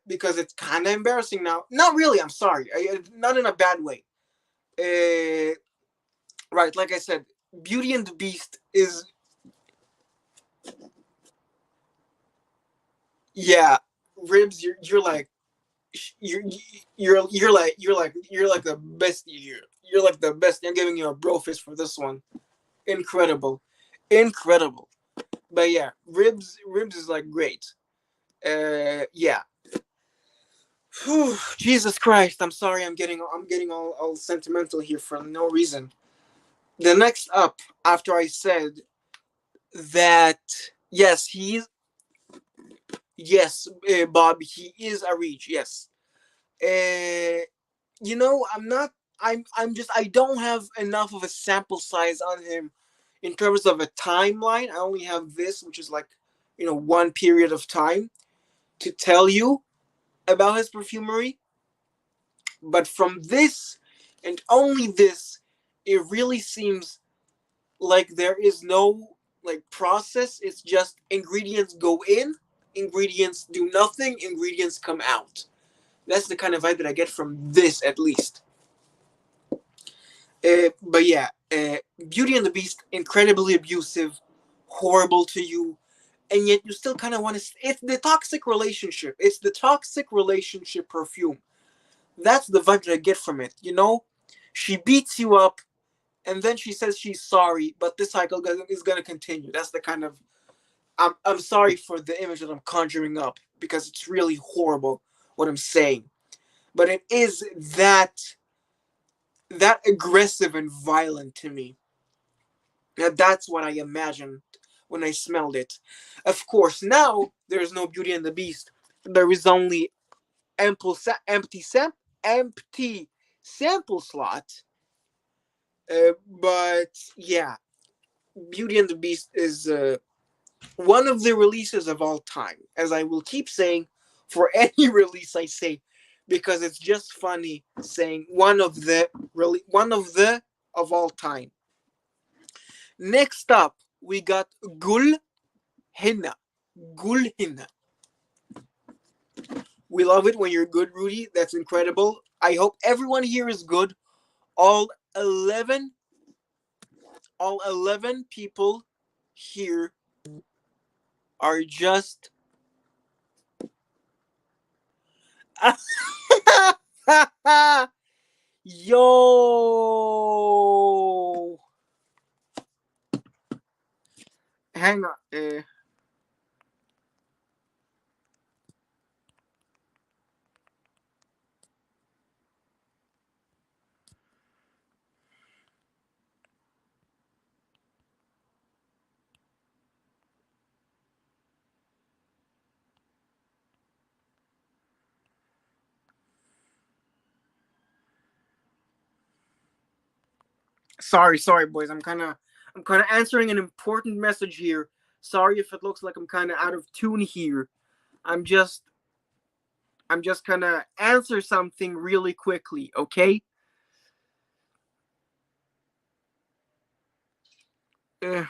because it's kind of embarrassing now. Not really. I'm sorry. Not in a bad way. Right, like I said, Beauty and the Beast is yeah. Ribs, you're like you're you're like the best here. You're like the best. I'm giving you a bro fist for this one. Incredible, incredible. But yeah, ribs is like great. Yeah. Whew, Jesus Christ! I'm sorry. I'm getting all sentimental here for no reason. The next up, after I said that, yes, Bob, he is a reach. Yes. Uh, I'm not. I'm just. I don't have enough of a sample size on him in terms of a timeline. I only have this, which is like, one period of time to tell you about his perfumery. But from this and only this, it really seems like there is no like process. It's just ingredients go in, ingredients do nothing, ingredients come out. That's the kind of vibe that I get from this, at least. But yeah, Beauty and the Beast, incredibly abusive, horrible to you, and yet you still kind of want to. It's the toxic relationship. It's the toxic relationship perfume. That's the vibe that I get from it. She beats you up, and then she says she's sorry, but this cycle is gonna continue. That's the kind of I'm sorry for the image that I'm conjuring up because it's really horrible what I'm saying, but it is that aggressive and violent to me. And that's what I imagined when I smelled it. Of course, now there's no Beauty and the Beast. There is only empty sample slot. But yeah, Beauty and the Beast is one of the releases of all time, as I will keep saying for any release I say, because it's just funny saying one of the of all time. Next up, we got Gul Hinna. Gul Hinna. We love it when you're good, Rudy. That's incredible. I hope everyone here is good. All 11 all 11 people here are just yo. Hang on. Sorry, boys. I'm kind of answering an important message here. Sorry if it looks like I'm kind of out of tune here. I'm just I'm just gonna answer something really quickly, okay? Uh,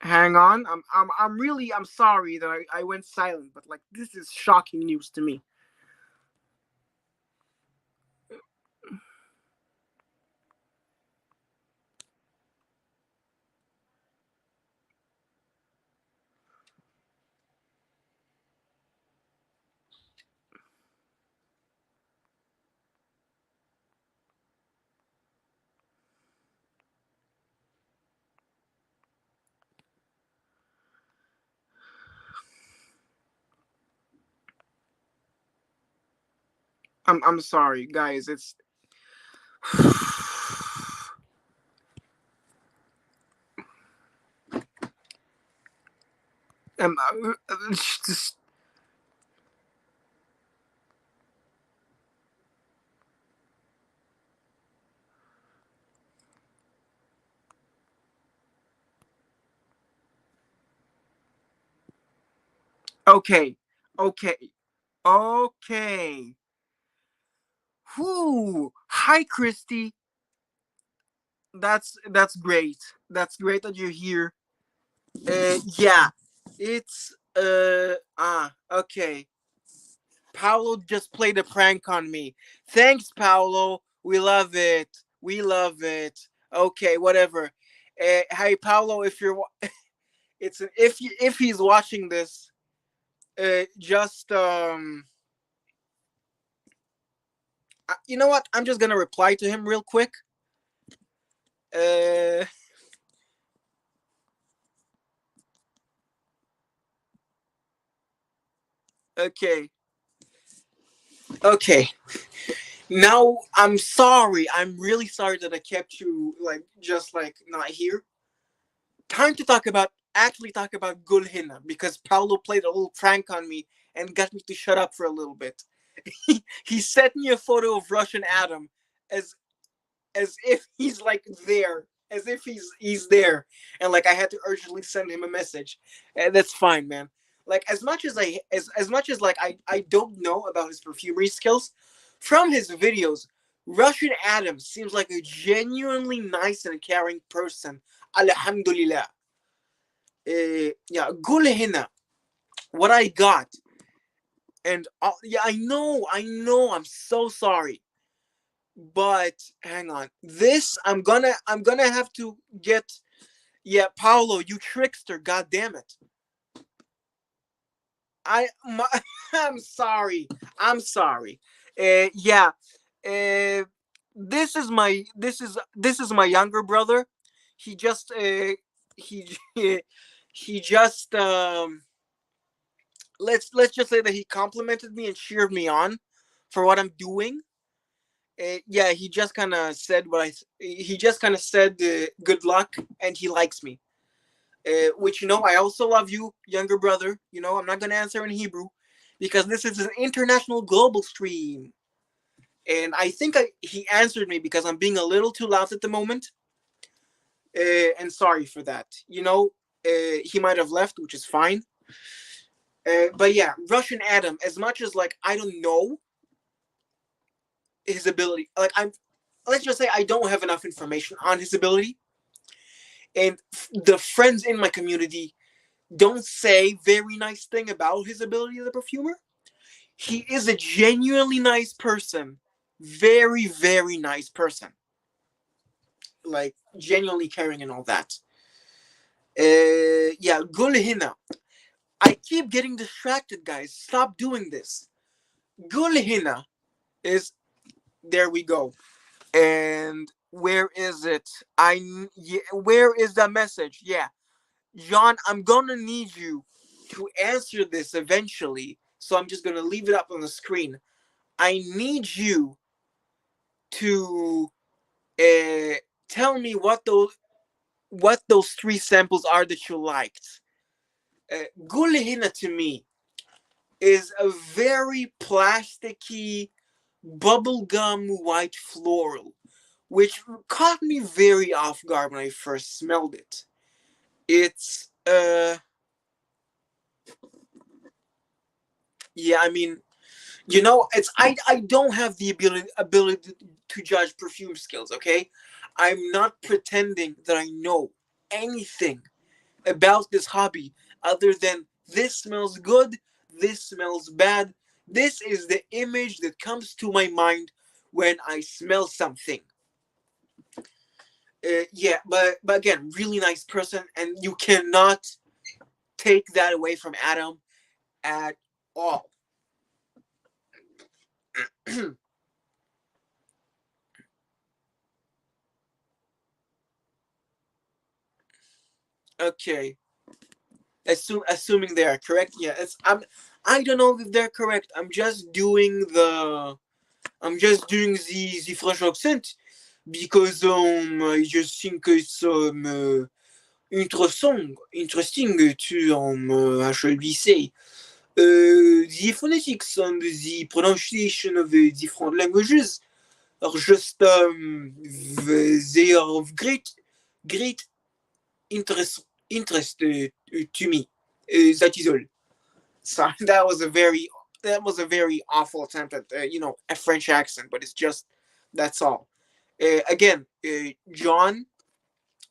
Hang on. I'm sorry that I went silent, but like this is shocking news to me. I'm sorry, guys. It's um, just, okay, okay, okay. Whoo! Hi, Christy. That's great. That's great that you're here. Yeah, it's okay. Paolo just played a prank on me. Thanks, Paolo. We love it. We love it. Okay, whatever. Hey, Paolo, if you're if he's watching this, just you know what? I'm just gonna reply to him real quick. Uh, okay, okay. Now I'm sorry. I'm really sorry that I kept you like just like not here. Time to talk about Gulhina because Paulo played a little prank on me and got me to shut up for a little bit. He sent me a photo of Russian Adam as as if he's like there, as if he's there, and like I had to urgently send him a message. And that's fine, man. Like as much as like I don't know about his perfumery skills, from his videos, Russian Adam seems like a genuinely nice and caring person. Alhamdulillah. Yeah, Gulhina. What I got, and yeah, I'm so sorry. But hang on, this I'm gonna have to get. Yeah, Paolo, you trickster! God damn it! my, I'm sorry. I'm sorry. Yeah. Uh, this is my younger brother. He just he he just let's just say that he complimented me and cheered me on for what I'm doing. Yeah, he just kind of said what I. He just kind of said good luck and he likes me. Which I also love you, younger brother. I'm not gonna answer in Hebrew because this is an international global stream. And I think he answered me because I'm being a little too loud at the moment. And sorry for that. He might have left, which is fine. But yeah, Russian Adam. As much as like I don't know his ability, like let's just say I don't have enough information on his ability, and the friends in my community don't say very nice thing about his ability as a perfumer. He is a genuinely nice person, very very nice person, like genuinely caring and all that. Yeah, Gulhina. I keep getting distracted, guys. Stop doing this. Gulhina is there. We go. And where is it? Yeah, where is the message? Yeah, John, I'm gonna need you to answer this eventually. So I'm just gonna leave it up on the screen. I need you to uh, tell me what those three samples are that you liked. Gulhina to me is a very plasticky bubblegum white floral, which caught me very off guard when I first smelled it. It's yeah, I mean, it's I don't have the ability to judge perfume skills, okay? I'm not pretending that I know anything about this hobby other than this smells good, this smells bad. This is the image that comes to my mind when I smell something. Yeah, but again, really nice person, and you cannot take that away from Adam at all. Okay, assuming they are correct. Yeah, I don't know if they're correct. I'm just doing the French accent because I just think it's interesting to how should we say the phonetics and the pronunciation of the different languages are just they are of great interest to me. That is all. So that was a very awful attempt at a French accent, but it's just that's all. Again, John,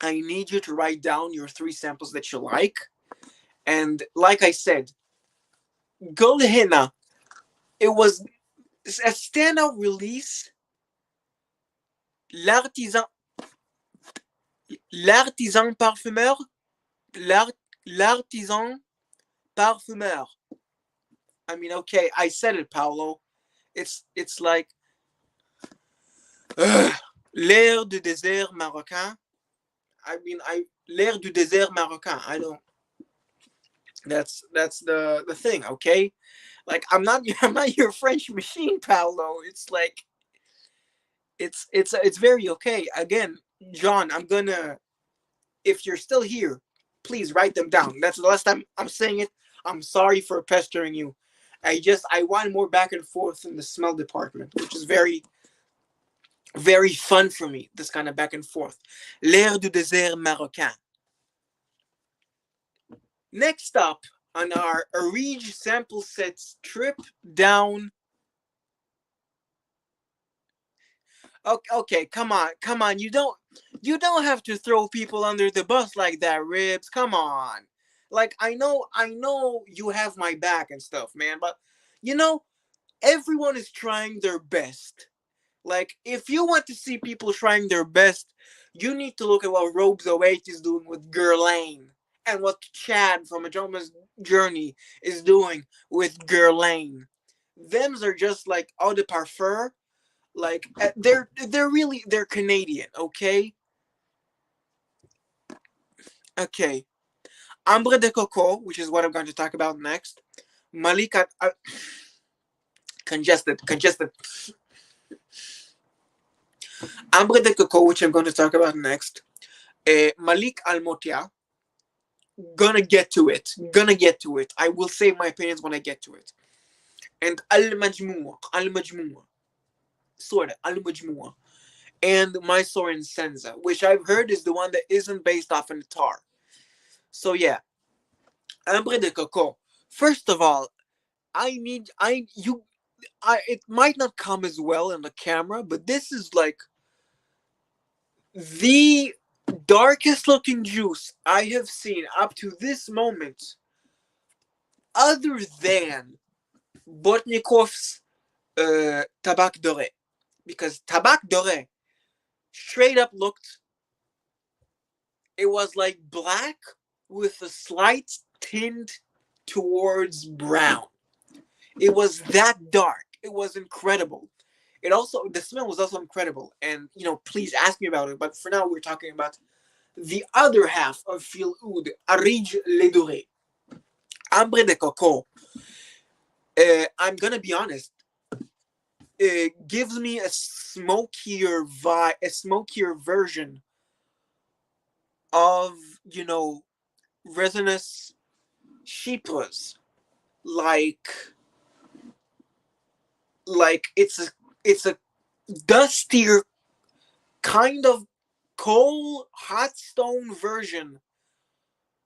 I need you to write down your three samples that you like, and like I said, Go Henna. It was a standout release. L'artisan, l'artisan parfumeur, l'artisan parfumeur. I mean, okay, I said it, Paolo. It's like l'air du désert marocain. I mean, l'air du désert marocain. I don't. That's the thing, okay? Like I'm not your French machine, Paolo. It's like it's very okay. Again, John, I'm gonna if you're still here, please write them down. That's the last time I'm saying it. I'm sorry for pestering you. I want more back and forth in the smell department, which is very very fun for me. This kind of back and forth. L'air du désert marocain. Next up on our Arige sample sets trip down. Okay, come on. You don't have to throw people under the bus like that, Ribs. Come on. Like I know you have my back and stuff, man, but you know, everyone is trying their best. Like if you want to see people trying their best, you need to look at what Robes08 is doing with Guerlain and what Chad from Ajomas Journey is doing with Guerlain. Them's are just like eau de parfum. Like they're Canadian, okay? Okay. Ambre de Coco, which is what I'm going to talk about next. Malika, congested. Ambre de Coco, which I'm going to talk about next. Malik Almotia, gonna get to it. I will say my opinions when I get to it. And Al Majmu, sort of Al Majmu, and Mysore and Senza, which I've heard is the one that isn't based off an Tar. So yeah, Ambre de Coco. First of all, I need I you I it might not come as well in the camera, but this is like the darkest looking juice I have seen up to this moment, other than Botnikov's Tabac Doré. Because Tabac Doré straight up looked, it was like black with a slight tint towards brown. It was that dark. It was incredible. It also, the smell was also incredible. And, please ask me about it. But for now, we're talking about the other half of Fil Oud, Arige Le Doré. Ambre de Coco. I'm gonna be honest. It gives me a smokier vibe, a smokier version of, resinous chypres. Like, it's a dustier kind of coal hot stone version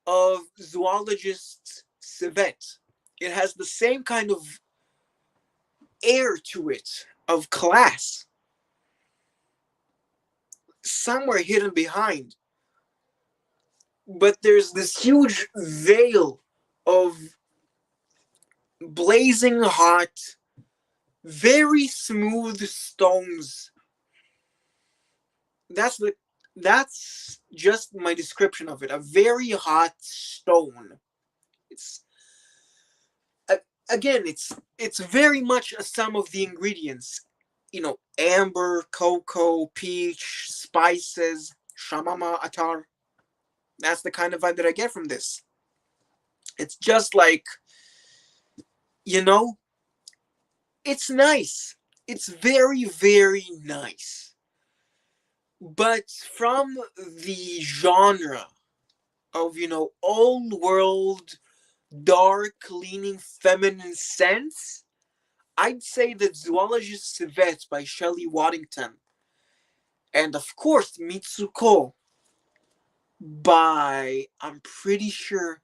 of zoologist civet. It has the same kind of air to it of class somewhere hidden behind, but there's this huge veil of blazing hot, very smooth stones. That's just my description of it. A very hot stone. It's again, it's very much a sum of the ingredients. Amber, cocoa, peach, spices, shamama, attar. That's the kind of vibe that I get from this. It's just like, you know, it's nice. It's very, very nice. But from the genre of, old world, dark, leaning feminine scents, I'd say that Zoologist Civet by Shelley Waddington, and of course Mitsuko by, I'm pretty sure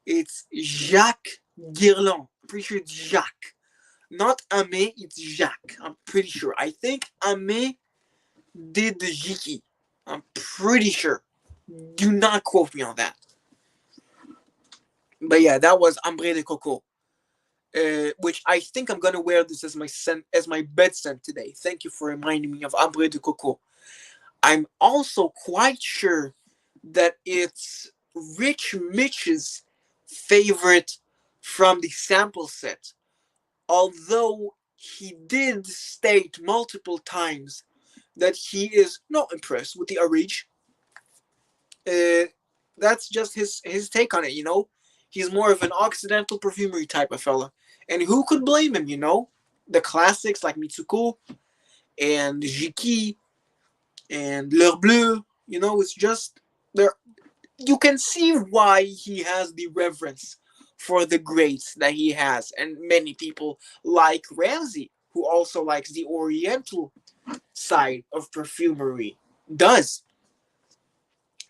it's Jacques Guerlain. I'm pretty sure it's Jacques. Not Amé, it's Jacques. I'm pretty sure. I think Amé did the Jiki. I'm pretty sure. Do not quote me on that. But yeah, that was Ambre de Coco. Which I think I'm gonna wear this as my bed scent today. Thank you for reminding me of Ambre de Coco. I'm also quite sure that it's Rich Mitch's favorite from the sample set. Although he did state multiple times that he is not impressed with the Arige. Uh, that's just his take on it. He's more of an Occidental perfumery type of fella. And who could blame him? The classics like Mitsuko and Jiki and L'Heure Bleue, it's just there. You can see why he has the reverence for the greats that he has, and many people like Ramsey, who also likes the Oriental side of perfumery, does.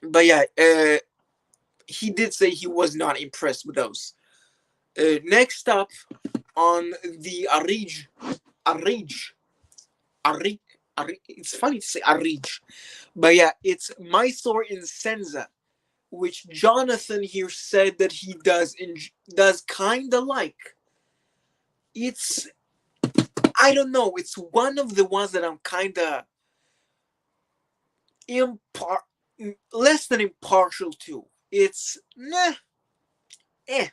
But yeah, he did say he was not impressed with those. Next up on the Arige, Arige, it's funny to say Arige, but yeah, it's Mysore in Senza, which Jonathan here said that he does kinda like. It's, I don't know. It's one of the ones that I'm kinda less than impartial to. It's eh.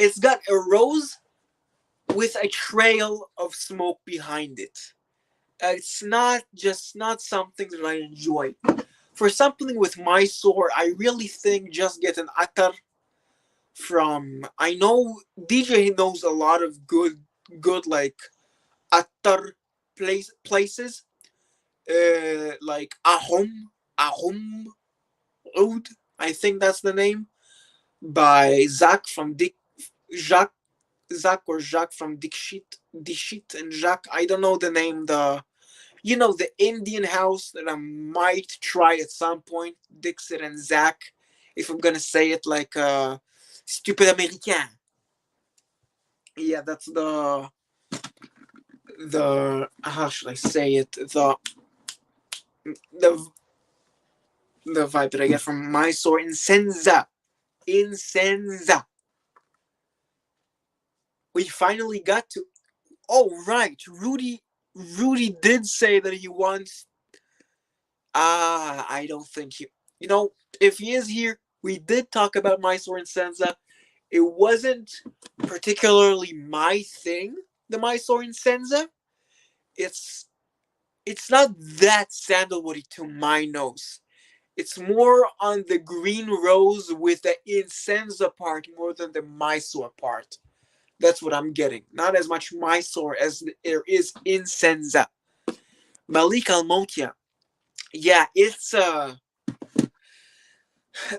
It's got a rose with a trail of smoke behind it. It's not something that I enjoy. For something with Mysore, I really think just get an attar from. I know DJ knows a lot of good like attar places, like Ahum Oud. I think that's the name by Zach from Dick Jacques Zach or Jacques from Dixit and Jacques. I don't know the name. The Indian house that I might try at some point. Dixit and Zach, if I'm gonna say it like stupid American. Yeah, that's the how should I say it, the the vibe that I get from Mysore. Insenza. We finally got to. Oh right, Rudy did say that he wants. I don't think he. You know, if he is here, we did talk about Mysore and Senza. It wasn't particularly my thing, the Mysore and Senza. It's it's not that sandalwoody to my nose. It's more on the green rose with the Insenza part more than the Mysore part. That's what I'm getting. Not as much Mysore as there is Insenza. Malik Almotia. Yeah, it's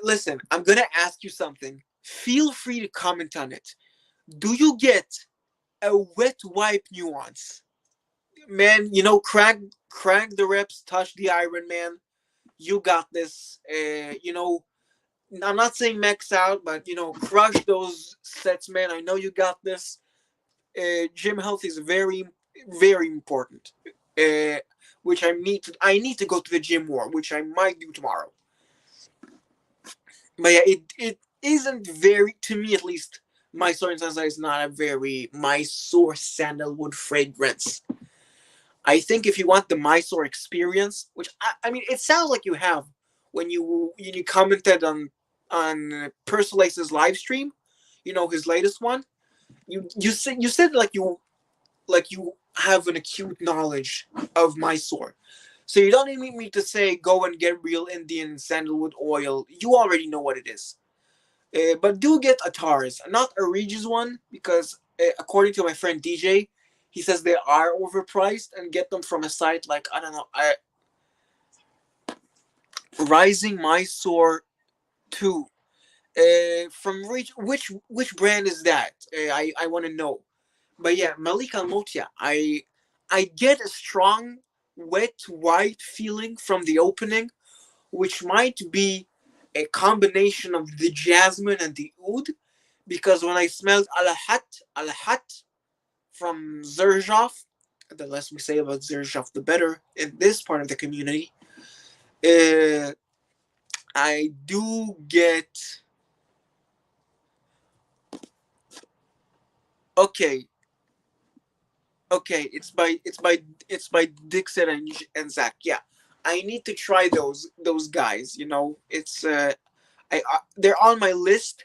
listen, I'm gonna ask you something. Feel free to comment on it. Do you get a wet wipe nuance? Man, crank the reps, touch the iron, man. You got this. I'm not saying max out, but crush those sets, man. I know you got this. Gym health is very, very important. Uh, which I need to go to the gym more, which I might do tomorrow. But yeah, it isn't very, to me at least. Mysore and Sansa is not a very Mysore sandalwood fragrance. I think if you want the Mysore experience, which I mean, it sounds like you have when you commented on Persolace's live stream, his latest one. You said like you have an acute knowledge of Mysore. So you don't need me to say go and get real Indian sandalwood oil. You already know what it is. But do get Atars, not a Regis one, because according to my friend DJ, he says they are overpriced, and get them from a site like, I don't know, Rising Mysore 2. From which brand is that? I want to know. But yeah, Malik Almotia. I get a strong wet white feeling from the opening, which might be a combination of the jasmine and the oud, because when I smelled Al-Hat from Zerzhov, the less we say about Zerzhov, the better in this part of the community. Uh, I do get okay, okay. It's by Dixon and Zach. Yeah, I need to try those guys. They're on my list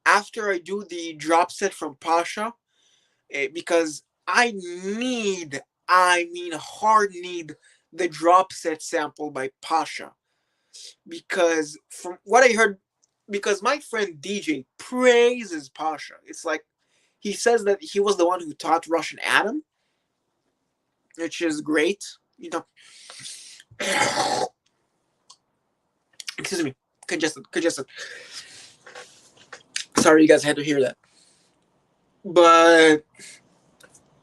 after I do the drop set from Pasha, because I mean hard need the drop set sample by Pasha, because from what I heard, because my friend DJ praises Pasha. It's like he says that he was the one who taught Russian Adam, which is great. You know, excuse me, congested. Sorry, you guys had to hear that. But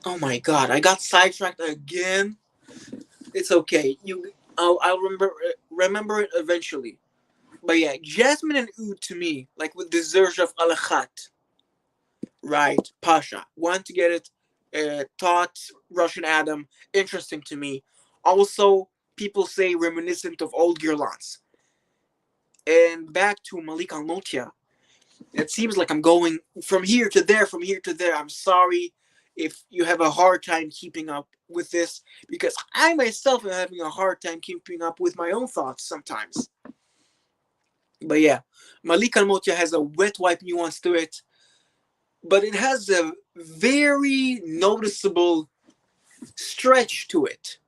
oh my god, I got sidetracked again. It's okay. I'll remember it eventually. But yeah, Jasmine and Oud to me, like with the Zerj of Alakhat, right? Pasha. Want to get it taught Russian Adam. Interesting to me. Also, people say reminiscent of old Girlans. And back to Malik Almotia. It seems like I'm going from here to there, from here to there. I'm sorry if you have a hard time keeping up with this, because I myself am having a hard time keeping up with my own thoughts sometimes. But yeah, Malik Almotia has a wet wipe nuance to it. but it has a very noticeable stretch to it.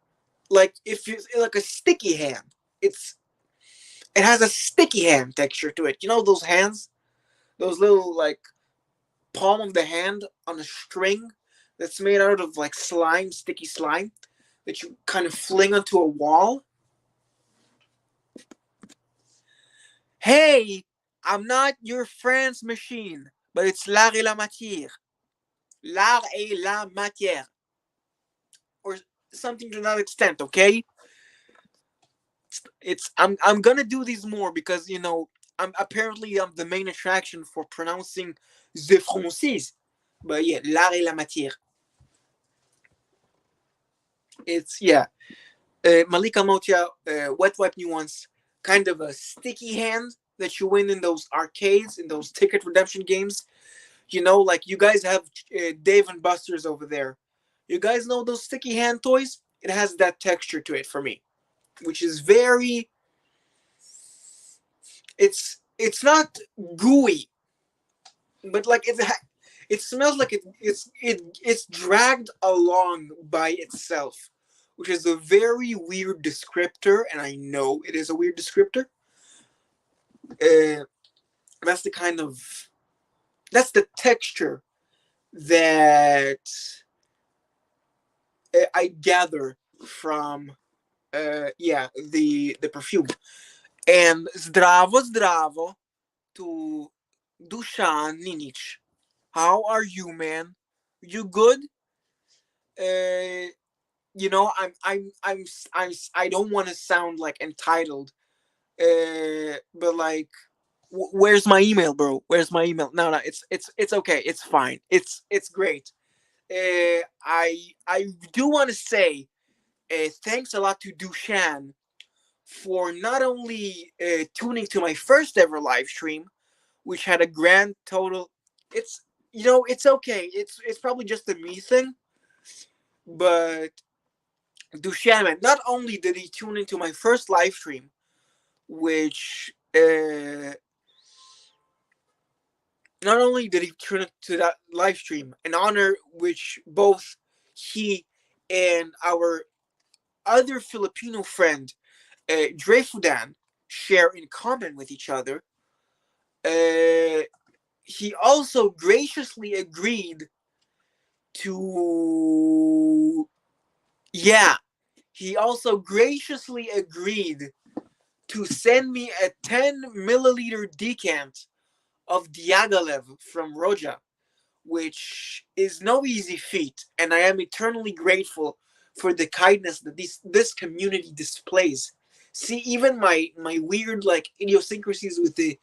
Like if you like a sticky hand. It has a sticky hand texture to it. You know those hands, those little like palm of the hand on a string that's made out of like slime, sticky slime that you kind of fling onto a wall. Hey, I'm not your friend's machine, but it's l'art et la matière. L'art et la matière. Or something to that extent, okay? I'm gonna do these more because I'm the main attraction for pronouncing the français. But yeah, l'art et la matière. It's yeah. Malika Motia, wet wipe nuance, kind of a sticky hand that you win in those arcades, in those ticket redemption games. Like you guys have Dave and Buster's over there. You guys know those sticky hand toys? It has that texture to it for me, which is very. It's not gooey, but like it smells like it's dragged along by itself, which is a very weird descriptor, and I know it is a weird descriptor. Uh, that's the kind of that's the texture that I gather from the perfume. And zdravo to Dushan Ninich. How are you, man? You good? Uh, I don't want to sound like entitled, but like, where's my email, bro? Where's my email? No, it's okay. It's fine. It's great. I do want to say thanks a lot to Dushan for not only tuning to my first ever live stream, which had a grand total. It's it's okay. It's probably just a me thing, but Dushan, not only did he tune into my first live stream, which not only did he tune into that live stream, an honor which both he and our other Filipino friend, Dre Fudan, share in common with each other. Uh, he also graciously agreed to. Yeah, he also graciously agreed to send me a 10 milliliter decant of Diaghilev from Roja, which is no easy feat, and I am eternally grateful for the kindness that this community displays. See, even my weird like idiosyncrasies with the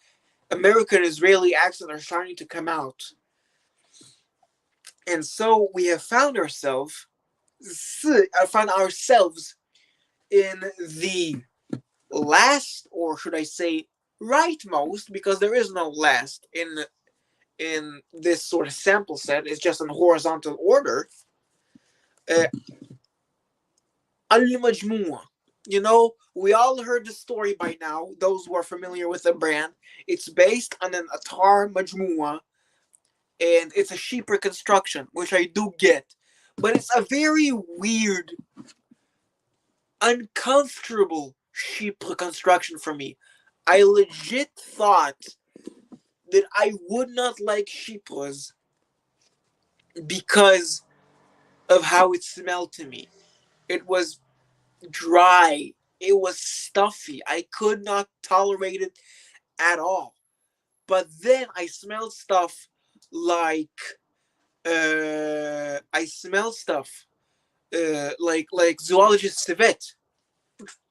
American Israeli accent are starting to come out. And so we have found ourselves in the last, or should I say rightmost, because there is no last in this sort of sample set. It's just in horizontal order. uh, Al-Majmua. We all heard the story by now, those who are familiar with the brand. It's based on an Attar Majmua, and it's a sheep reconstruction, which I do get. But it's a very weird, uncomfortable sheep reconstruction for me. I legit thought that I would not like sheepras because of how it smelled to me. It was dry. It was stuffy. I could not tolerate it at all. But then I smelled stuff like I smelled stuff like zoologist civet.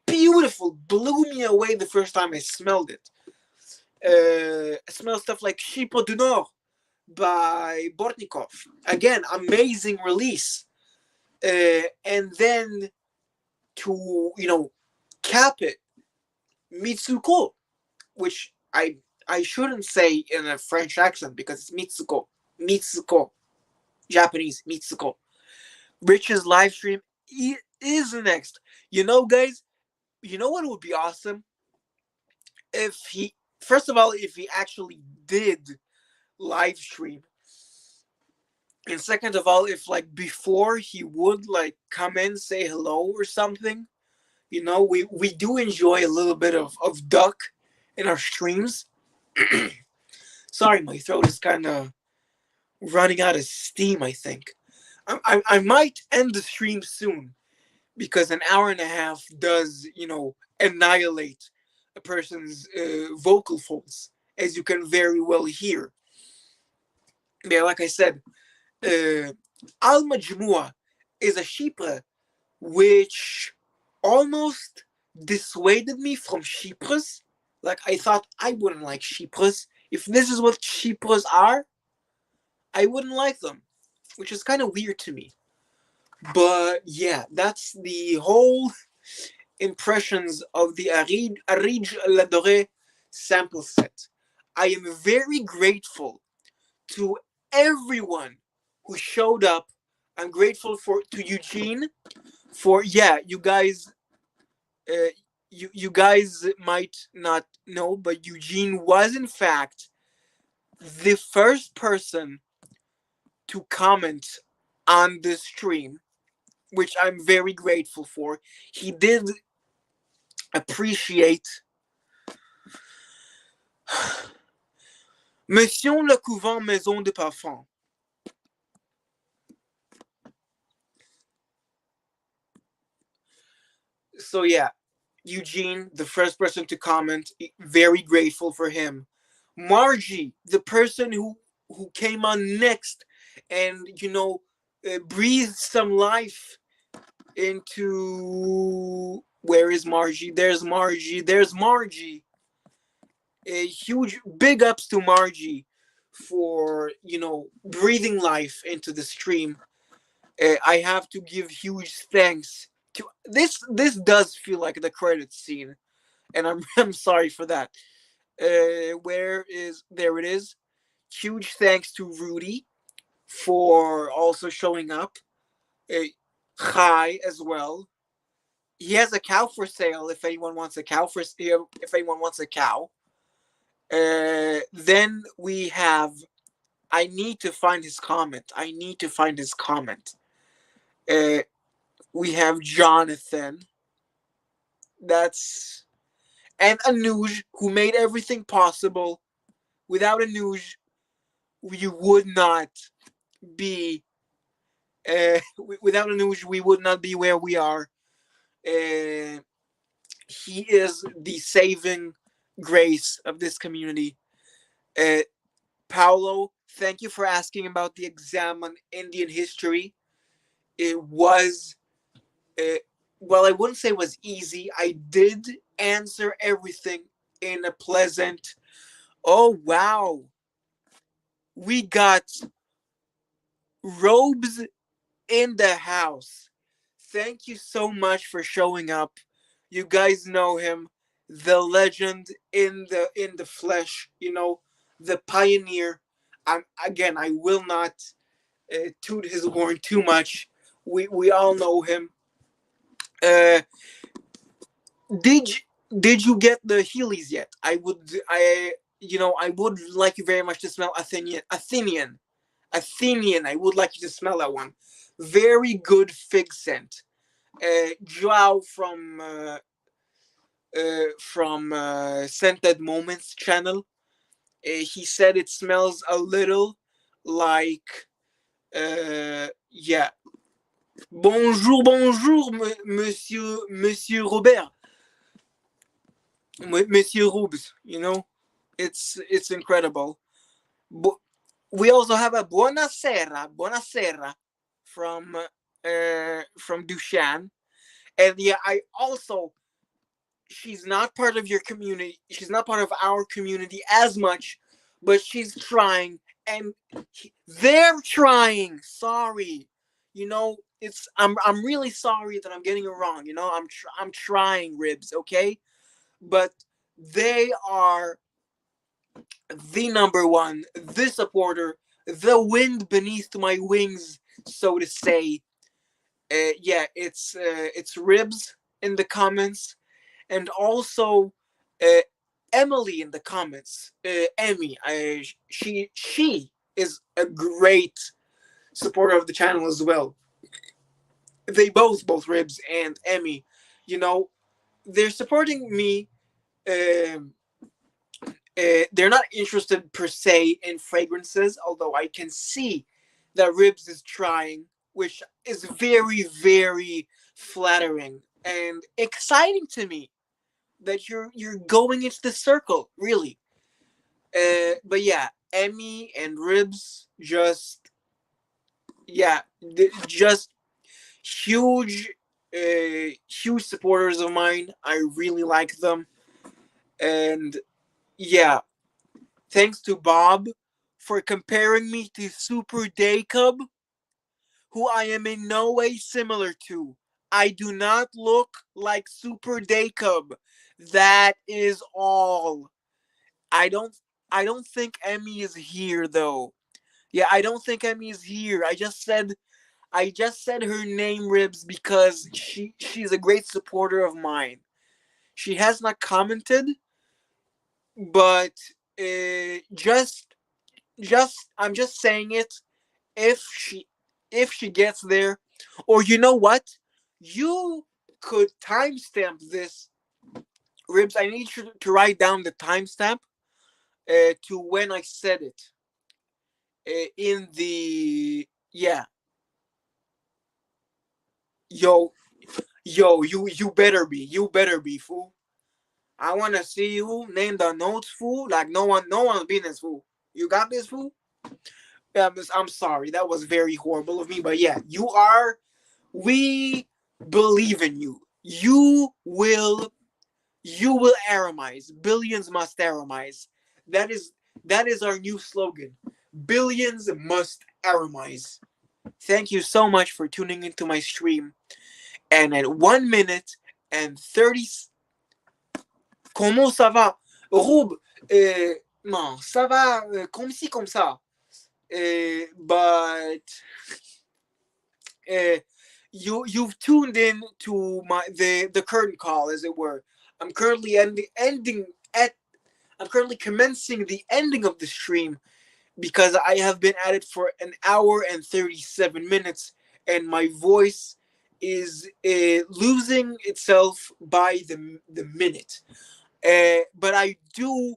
Beautiful, blew me away the first time I smelled it. I smelled stuff like Chipo du Nord by Bortnikov. Again, amazing release. And then to cap it, Mitsuko, which I shouldn't say in a French accent because it's Mitsuko, Japanese Mitsuko. Rich's live stream is next. Guys, you know what would be awesome if he, first of all, if he actually did live stream And second of all, if like before he would like come in, say hello or something, we do enjoy a little bit of duck in our streams. Sorry, my throat is kind of running out of steam, I think. I might end the stream soon because an hour and a half does, annihilate a person's vocal folds, as you can very well hear. Yeah, like I said, Al Majmua is a shipra which almost dissuaded me from shipras. Like, I thought I wouldn't like shipras. If this is what shipras are, I wouldn't like them, which is kind of weird to me. But yeah, that's the whole impressions of the Arij Ladore sample set. I am very grateful to everyone who showed up. I'm grateful to Eugene for, yeah, you guys, you guys might not know, but Eugene was in fact the first person to comment on this stream, which I'm very grateful for. He did appreciate Monsieur le Couvent Maison de Parfum. So yeah, Eugene, the first person to comment, very grateful for him. Margie, the person who came on next, and breathed some life into. Where is Margie? There's Margie. There's Margie. A huge big ups to Margie for breathing life into the stream. I have to give huge thanks to this does feel like the credits scene, and I'm sorry for that. Where is there it is? Huge thanks to Rudy for also showing up. Chai as well. He has a cow for sale if anyone wants a cow if anyone wants a cow. Then we have. I need to find his comment. I need to find his comment. We have Jonathan. That's and Anuj, who made everything possible. Without Anuj, you would not be. Without Anuj, we would not be where we are. He is the saving grace of this community. Paolo, thank you for asking about the exam on Indian history. It was, well, I wouldn't say it was easy. I did answer everything in a pleasant. Oh wow, we got robes in the house. Thank you so much for showing up. You guys know him, the legend in the flesh. The pioneer. I will not toot his horn too much. We all know him. Uh, did did you get the Heelys yet? I would like you very much to smell Athenian. I would like you to smell that one. Very good fig scent. Joao from Scented Moments channel. He said it smells a little like yeah. Bonjour, bonjour, Monsieur Robert, Monsieur Rubes. It's incredible. We also have a buonasera from Dushan, and yeah, I also she's not part of your community. She's not part of our community as much, but she's trying, and they're trying. Sorry, I'm really sorry that I'm getting it wrong. I'm trying, Ribs. Okay, but they are the number one, the supporter, the wind beneath my wings, so to say. Yeah, it's Ribs in the comments, and also uh, Emily in the comments. Emmy, she is a great supporter of the channel as well. They both Ribs and Emmy, you know, they're supporting me. Um, they're not interested per se in fragrances, although I can see that Ribs is trying, which is very, very flattering and exciting to me that you're going into the circle, really. But yeah, Emmy and Ribs just yeah, just huge, huge supporters of mine. I really like them, and yeah, thanks to Bob for comparing me to Super Daycub, who I am in no way similar to. I do not look like Super Daycub. That is all. I don't I don't think Emmy is here though. Yeah, I don't think Emmy is here. I just said her name, Ribs, because she's a great supporter of mine. She has not commented, but just I'm just saying it. If she if she gets there, or you know what, you could timestamp this, Ribs. I need you to write down the timestamp to when I said it in the yeah. Yo, you better be fool. I want to see you name the notes, fool. Like no one's business, fool. You got this, fool. Yeah, I'm sorry. That was very horrible of me, but yeah, you are. We believe in you. You will aramize. Billions must aramize. That is that is our new slogan. Billions must aramize. Thank you so much for tuning into my stream. And at 1 minute and 30. Comment ça va? Roub, non, ça va comme ci, comme ça. But uh, you've tuned in to the curtain call, as it were. I'm currently ending at I'm currently commencing the ending of the stream because I have been at it for an hour and 37 minutes, and my voice is losing itself by the minute. But I do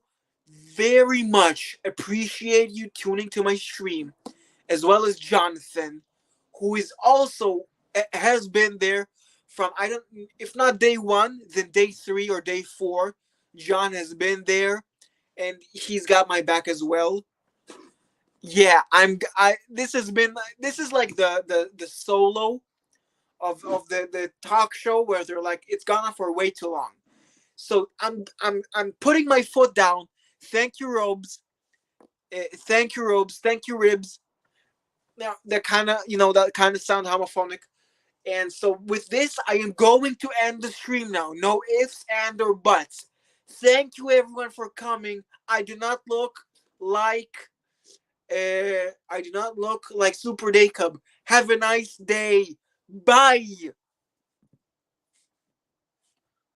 very much appreciate you tuning to my stream, as well as Jonathan, who is also has been there from I don't if not day one, then day 3 or day 4. John has been there, and he's got my back as well. Yeah, I this is like the solo of the talk show where they're like it's gone on for way too long. So I'm putting my foot down. Thank you, Robes. Thank you, Robes. Thank you, Ribs. Now that kind of sound homophonic. And so with this, I am going to end the stream now. No ifs and or buts. Thank you everyone for coming. Like I do not look like Super Day Cub. Have a nice day. Bye.